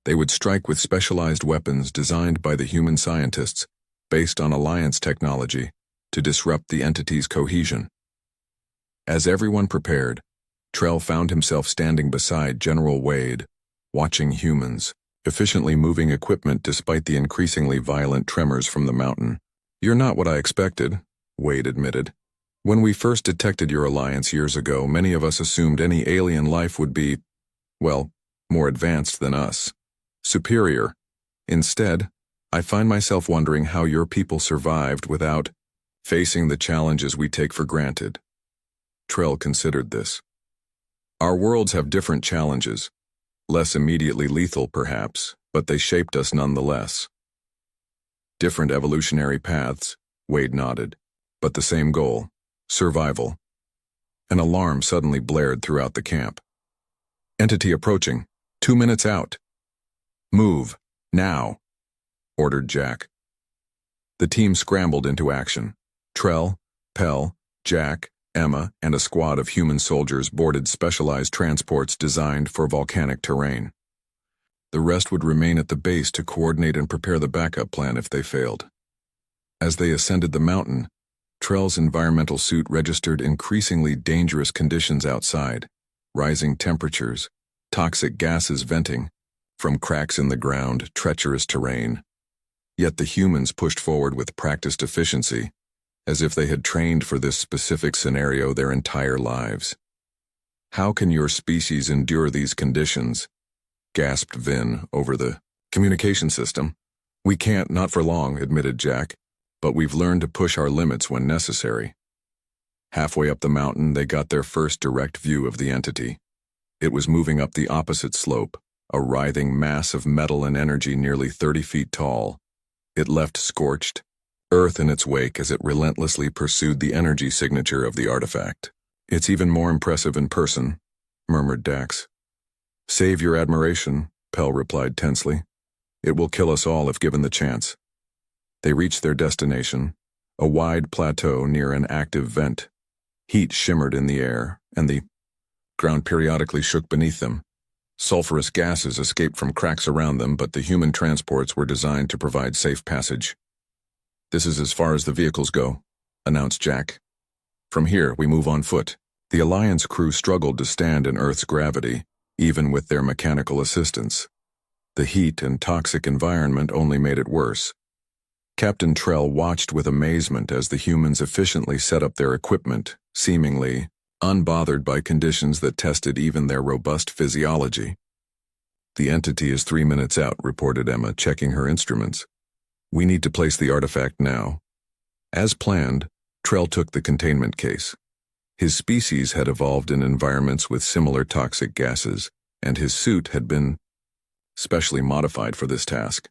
they would strike with specialized weapons designed by the human scientists, based on Alliance technology, to disrupt the entity's cohesion. As everyone prepared, Trell found himself standing beside General Wade, watching humans efficiently moving equipment despite the increasingly violent tremors from the mountain. "You're not what I expected," Wade admitted. "When we first detected your Alliance years ago, many of us assumed any alien life would be, well, more advanced than us. Superior. Instead, I find myself wondering how your people survived without facing the challenges we take for granted." Trell considered this. "Our worlds have different challenges. Less immediately lethal, perhaps, but they shaped us nonetheless." "Different evolutionary paths," Wade nodded, "but the same goal, survival." An alarm suddenly blared throughout the camp. "Entity approaching. 2 minutes out." "Move, now," ordered Jack. The team scrambled into action. Trell, Pell, Jack, Emma, and a squad of human soldiers boarded specialized transports designed for volcanic terrain. The rest would remain at the base to coordinate and prepare the backup plan if they failed. As they ascended the mountain, Trell's environmental suit registered increasingly dangerous conditions outside, rising temperatures, toxic gases venting from cracks in the ground, treacherous terrain. Yet the humans pushed forward with practiced efficiency, as if they had trained for this specific scenario their entire lives. "How can your species endure these conditions?" gasped Vin over the communication system. "We can't, not for long," admitted Jack, "but we've learned to push our limits when necessary." Halfway up the mountain, they got their first direct view of the entity. It was moving up the opposite slope, a writhing mass of metal and energy nearly 30 feet tall. It left scorched earth in its wake as it relentlessly pursued the energy signature of the artifact. "It's even more impressive in person," murmured Dax. "Save your admiration," Pell replied tensely. "It will kill us all if given the chance." They reached their destination, a wide plateau near an active vent. Heat shimmered in the air, and the ground periodically shook beneath them. Sulfurous gases escaped from cracks around them, but the human transports were designed to provide safe passage. "This is as far as the vehicles go," announced Jack. "From here, we move on foot." The Alliance crew struggled to stand in Earth's gravity, even with their mechanical assistance. The heat and toxic environment only made it worse. Captain Trell watched with amazement as the humans efficiently set up their equipment, seemingly unbothered by conditions that tested even their robust physiology. "The entity is 3 minutes out," reported Emma, checking her instruments. "We need to place the artifact now." As planned, Trell took the containment case. His species had evolved in environments with similar toxic gases, and his suit had been specially modified for this task.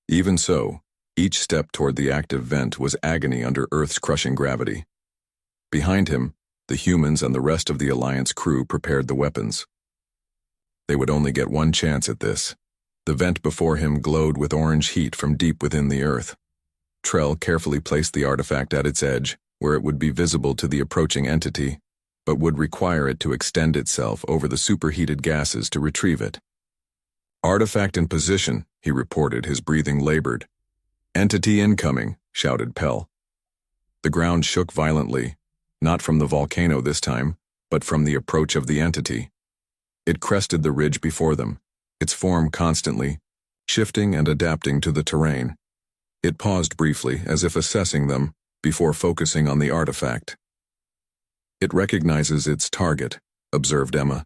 Even so, each step toward the active vent was agony under Earth's crushing gravity. Behind him, the humans and the rest of the Alliance crew prepared the weapons. They would only get one chance at this. The vent before him glowed with orange heat from deep within the Earth. Trell carefully placed the artifact at its edge, where it would be visible to the approaching entity, but would require it to extend itself over the superheated gases to retrieve it. "Artifact in position," he reported, his breathing labored. "Entity incoming," shouted Pell. The ground shook violently, not from the volcano this time, but from the approach of the entity. It crested the ridge before them, its form constantly shifting and adapting to the terrain. It paused briefly, as if assessing them, before focusing on the artifact. "It recognizes its target," observed Emma,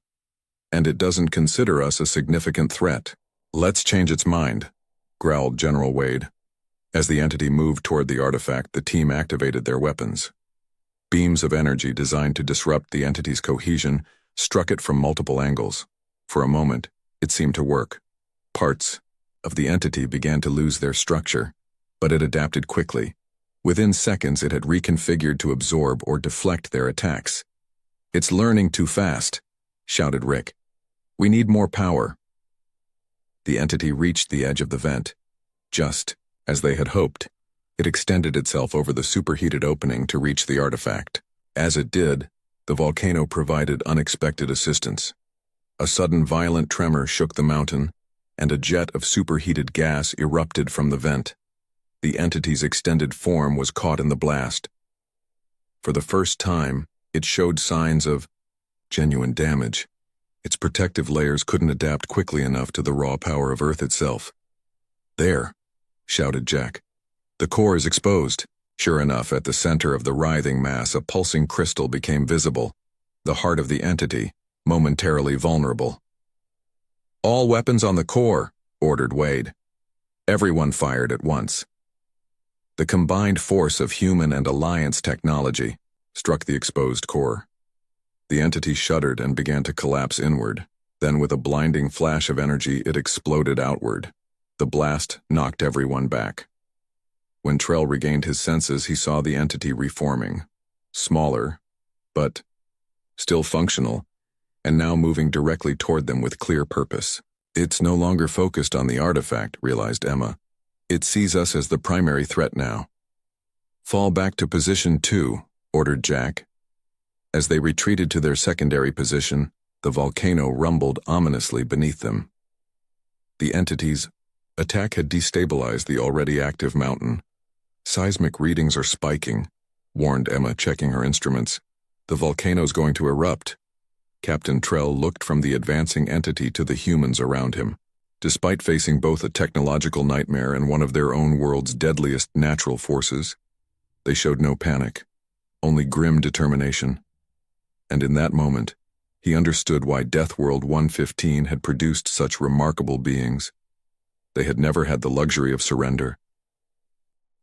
"and it doesn't consider us a significant threat." "Let's change its mind," growled General Wade. As the entity moved toward the artifact, the team activated their weapons. Beams of energy designed to disrupt the entity's cohesion struck it from multiple angles. For a moment, it seemed to work. Parts of the entity began to lose their structure, but it adapted quickly. Within seconds, it had reconfigured to absorb or deflect their attacks. "It's learning too fast," shouted Rick. "We need more power." The entity reached the edge of the vent. Just as they had hoped, it extended itself over the superheated opening to reach the artifact. As it did, the volcano provided unexpected assistance. A sudden violent tremor shook the mountain, and a jet of superheated gas erupted from the vent. The entity's extended form was caught in the blast. For the first time, it showed signs of genuine damage. Its protective layers couldn't adapt quickly enough to the raw power of Earth itself. "There," shouted Jack. "The core is exposed." Sure enough, at the center of the writhing mass, a pulsing crystal became visible, the heart of the entity, momentarily vulnerable. "All weapons on the core," ordered Wade. Everyone fired at once. The combined force of human and Alliance technology struck the exposed core. The entity shuddered and began to collapse inward. Then, with a blinding flash of energy, it exploded outward. The blast knocked everyone back. When Trell regained his senses, he saw the entity reforming. Smaller, but still functional, and now moving directly toward them with clear purpose. "It's no longer focused on the artifact," realized Emma. "It sees us as the primary threat now." "Fall back to position 2, ordered Jack. As they retreated to their secondary position, the volcano rumbled ominously beneath them. The entity's attack had destabilized the already active mountain. "Seismic readings are spiking," warned Emma, checking her instruments. "The volcano's going to erupt." Captain Trell looked from the advancing entity to the humans around him. Despite facing both a technological nightmare and one of their own world's deadliest natural forces, they showed no panic, only grim determination. And in that moment, he understood why Death World 115 had produced such remarkable beings. They had never had the luxury of surrender.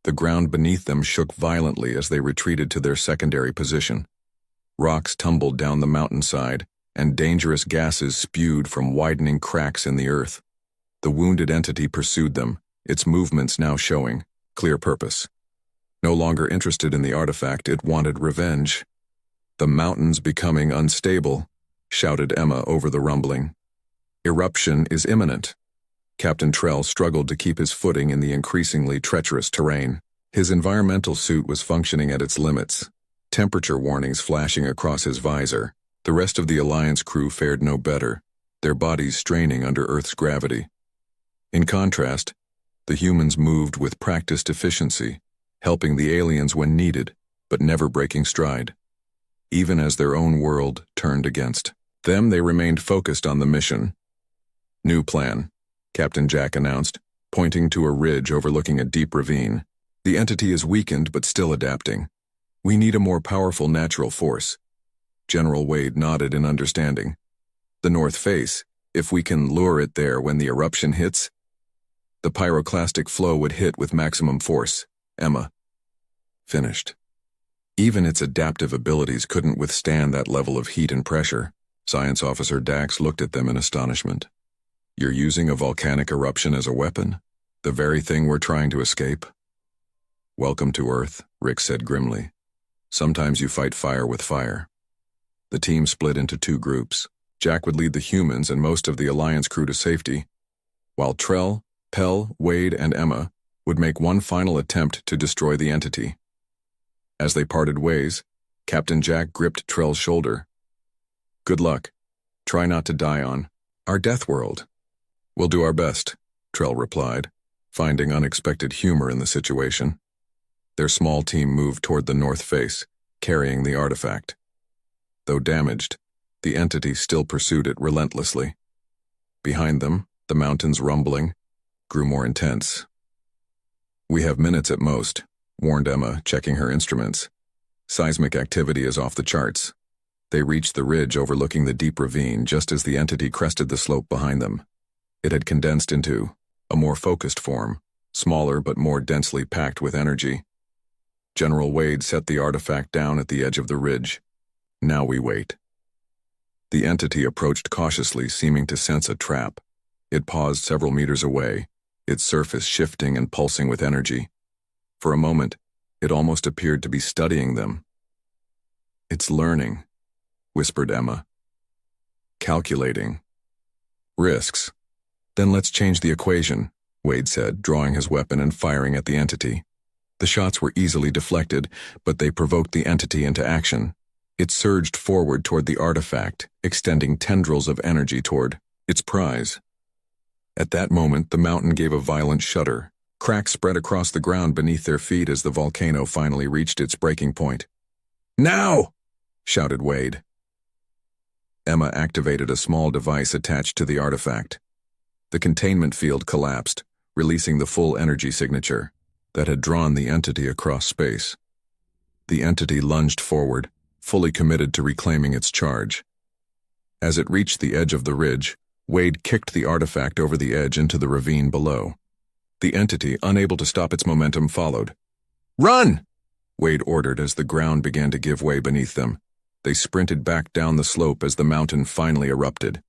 The ground beneath them shook violently as they retreated to their secondary position. Rocks tumbled down the mountainside, and dangerous gases spewed from widening cracks in the earth. The wounded entity pursued them, its movements now showing clear purpose. No longer interested in the artifact, it wanted revenge. "The mountain's becoming unstable," shouted Emma over the rumbling. "Eruption is imminent." Captain Trell struggled to keep his footing in the increasingly treacherous terrain. His environmental suit was functioning at its limits, temperature warnings flashing across his visor. The rest of the Alliance crew fared no better, their bodies straining under Earth's gravity. In contrast, the humans moved with practiced efficiency, helping the aliens when needed, but never breaking stride. Even as their own world turned against them, they remained focused on the mission. "New plan," Captain Jack announced, pointing to a ridge overlooking a deep ravine. "The entity is weakened but still adapting. We need a more powerful natural force." General Wade nodded in understanding. "The north face, if we can lure it there when the eruption hits, the pyroclastic flow would hit with maximum force," Emma finished. Even its adaptive abilities couldn't withstand that level of heat and pressure. Science Officer Dax looked at them in astonishment. "You're using a volcanic eruption as a weapon? The very thing we're trying to escape?" "Welcome to Earth," Rick said grimly. "Sometimes you fight fire with fire." The team split into two groups. Jack would lead the humans and most of the Alliance crew to safety, while Trell, Pell, Wade, and Emma would make one final attempt to destroy the entity. As they parted ways, Captain Jack gripped Trell's shoulder. "Good luck. Try not to die on our death world." "We'll do our best," Trell replied, finding unexpected humor in the situation. Their small team moved toward the north face, carrying the artifact. Though damaged, the entity still pursued it relentlessly. Behind them, the mountains rumbling grew more intense. "We have minutes at most," warned Emma, checking her instruments. "Seismic activity is off the charts." They reached the ridge overlooking the deep ravine just as the entity crested the slope behind them. It had condensed into a more focused form, smaller but more densely packed with energy. General Wade set the artifact down at the edge of the ridge. "Now we wait." The entity approached cautiously, seeming to sense a trap. It paused several meters away, its surface shifting and pulsing with energy. For a moment, it almost appeared to be studying them. "It's learning," whispered Emma. "Calculating. Risks. Then let's change the equation," Wade said, drawing his weapon and firing at the entity. The shots were easily deflected, but they provoked the entity into action. It surged forward toward the artifact, extending tendrils of energy toward its prize. At that moment, the mountain gave a violent shudder. Cracks spread across the ground beneath their feet as the volcano finally reached its breaking point. "Now!" shouted Wade. Emma activated a small device attached to the artifact. The containment field collapsed, releasing the full energy signature that had drawn the entity across space. The entity lunged forward, fully committed to reclaiming its charge. As it reached the edge of the ridge, Wade kicked the artifact over the edge into the ravine below. The entity, unable to stop its momentum, followed. "Run!" Wade ordered as the ground began to give way beneath them. They sprinted back down the slope as the mountain finally erupted.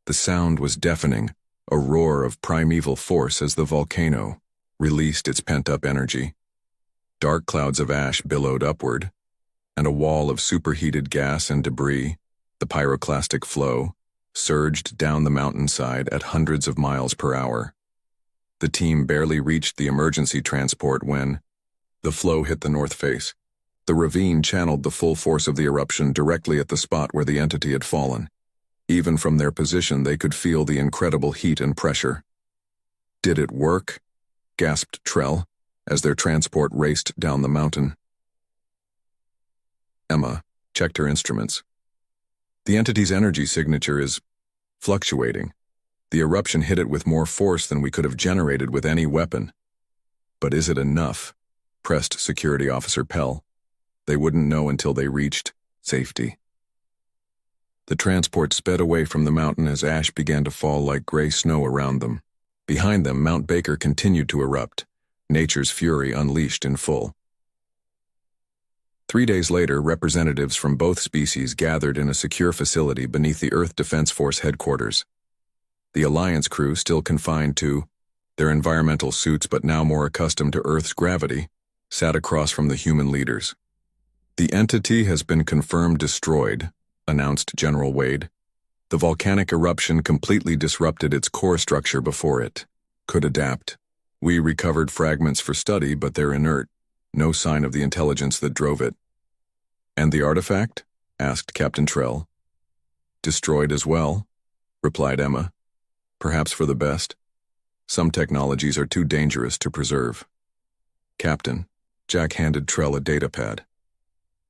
The sound was deafening, a roar of primeval force as the volcano released its pent-up energy. Dark clouds of ash billowed upward, and a wall of superheated gas and debris, the pyroclastic flow, surged down the mountainside at hundreds of miles per hour. The team barely reached the emergency transport when the flow hit the north face. The ravine channeled the full force of the eruption directly at the spot where the entity had fallen. Even from their position, they could feel the incredible heat and pressure. "Did it work?" gasped Trell as their transport raced down the mountain. Emma checked her instruments. "The entity's energy signature is fluctuating. The eruption hit it with more force than we could have generated with any weapon." "But is it enough?" pressed Security Officer Pell. They wouldn't know until they reached safety. The transport sped away from the mountain as ash began to fall like gray snow around them. Behind them, Mount Baker continued to erupt, nature's fury unleashed in full. 3 days later, representatives from both species gathered in a secure facility beneath the Earth Defense Force headquarters. The Alliance crew, still confined to their environmental suits but now more accustomed to Earth's gravity, sat across from the human leaders. "The entity has been confirmed destroyed," announced General Wade. "The volcanic eruption completely disrupted its core structure before it could adapt. We recovered fragments for study, but they're inert. No sign of the intelligence that drove it." "And the artifact?" asked Captain Trell. "Destroyed as well," replied Emma. "Perhaps for the best. Some technologies are too dangerous to preserve." "Captain," Jack handed Trell a data pad.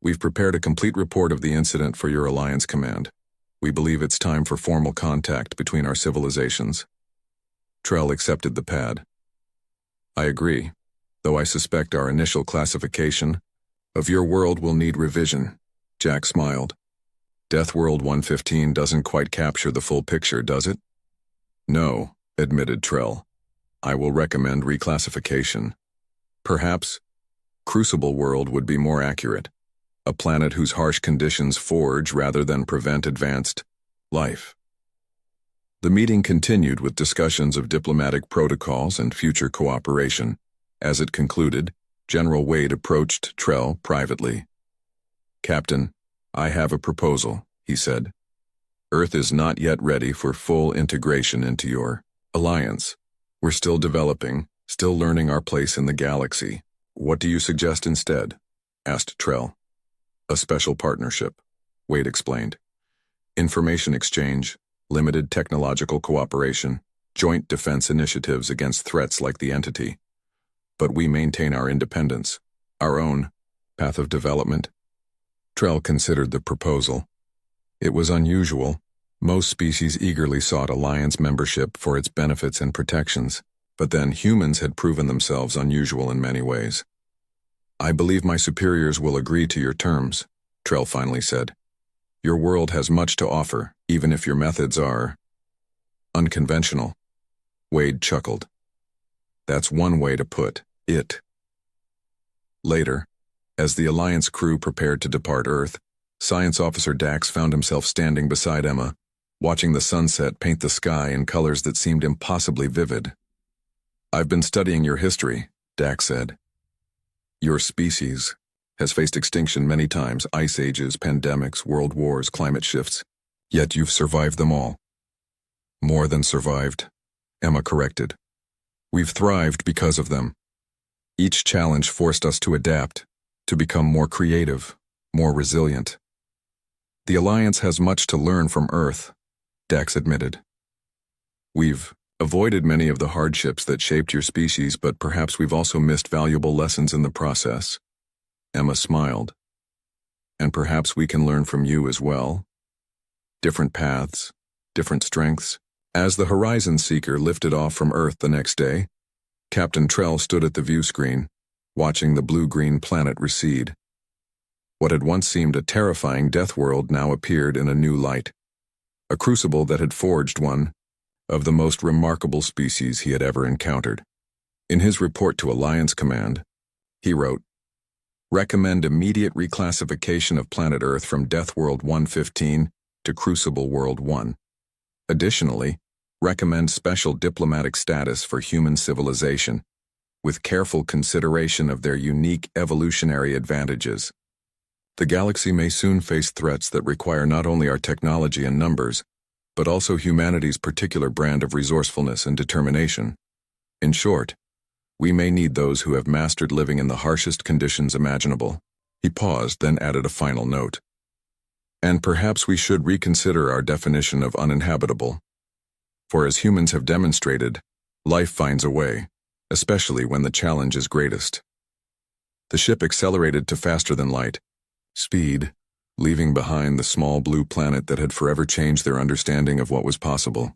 "We've prepared a complete report of the incident for your Alliance command. We believe it's time for formal contact between our civilizations." Trell accepted the pad. "I agree, though I suspect our initial classification of your world will need revision." Jack smiled. "Death World 115 doesn't quite capture the full picture, does it?" "No," admitted Trell. "I will recommend reclassification. Perhaps Crucible World would be more accurate. A planet whose harsh conditions forge rather than prevent advanced life." The meeting continued with discussions of diplomatic protocols and future cooperation. As it concluded, General Wade approached Trell privately. "Captain, I have a proposal," he said. "Earth is not yet ready for full integration into your Alliance. We're still developing, still learning our place in the galaxy. What do you suggest instead?" asked Trell. "A special partnership," Wade explained. "Information exchange, limited technological cooperation, joint defense initiatives against threats like the entity. But we maintain our independence, our own path of development." Trell considered the proposal. It was unusual. Most species eagerly sought Alliance membership for its benefits and protections, but then humans had proven themselves unusual in many ways. "I believe my superiors will agree to your terms," Trell finally said. "Your world has much to offer, even if your methods are unconventional." Wade chuckled. "That's one way to put it." Later, as the Alliance crew prepared to depart Earth, Science Officer Dax found himself standing beside Emma, watching the sunset paint the sky in colors that seemed impossibly vivid. "I've been studying your history," Dax said. "Your species has faced extinction many times, ice ages, pandemics, world wars, climate shifts. Yet you've survived them all." "More than survived," Emma corrected. "We've thrived because of them. Each challenge forced us to adapt, to become more creative, more resilient." "The Alliance has much to learn from Earth," Dax admitted. "We've avoided many of the hardships that shaped your species, but perhaps we've also missed valuable lessons in the process." Emma smiled. "And perhaps we can learn from you as well. Different paths, different strengths." As the Horizon Seeker lifted off from Earth the next day, Captain Trell stood at the view screen, watching the blue-green planet recede. What had once seemed a terrifying death world now appeared in a new light, a crucible that had forged one of the most remarkable species he had ever encountered. In his report to Alliance Command, he wrote, "Recommend immediate reclassification of planet Earth from Death World 115 to Crucible World 1. Additionally, recommend special diplomatic status for human civilization, with careful consideration of their unique evolutionary advantages. The galaxy may soon face threats that require not only our technology and numbers, but also humanity's particular brand of resourcefulness and determination. In short, we may need those who have mastered living in the harshest conditions imaginable." He paused, then added a final note. "And perhaps we should reconsider our definition of uninhabitable. For as humans have demonstrated, life finds a way, especially when the challenge is greatest." The ship accelerated to faster than light speed, leaving behind the small blue planet that had forever changed their understanding of what was possible.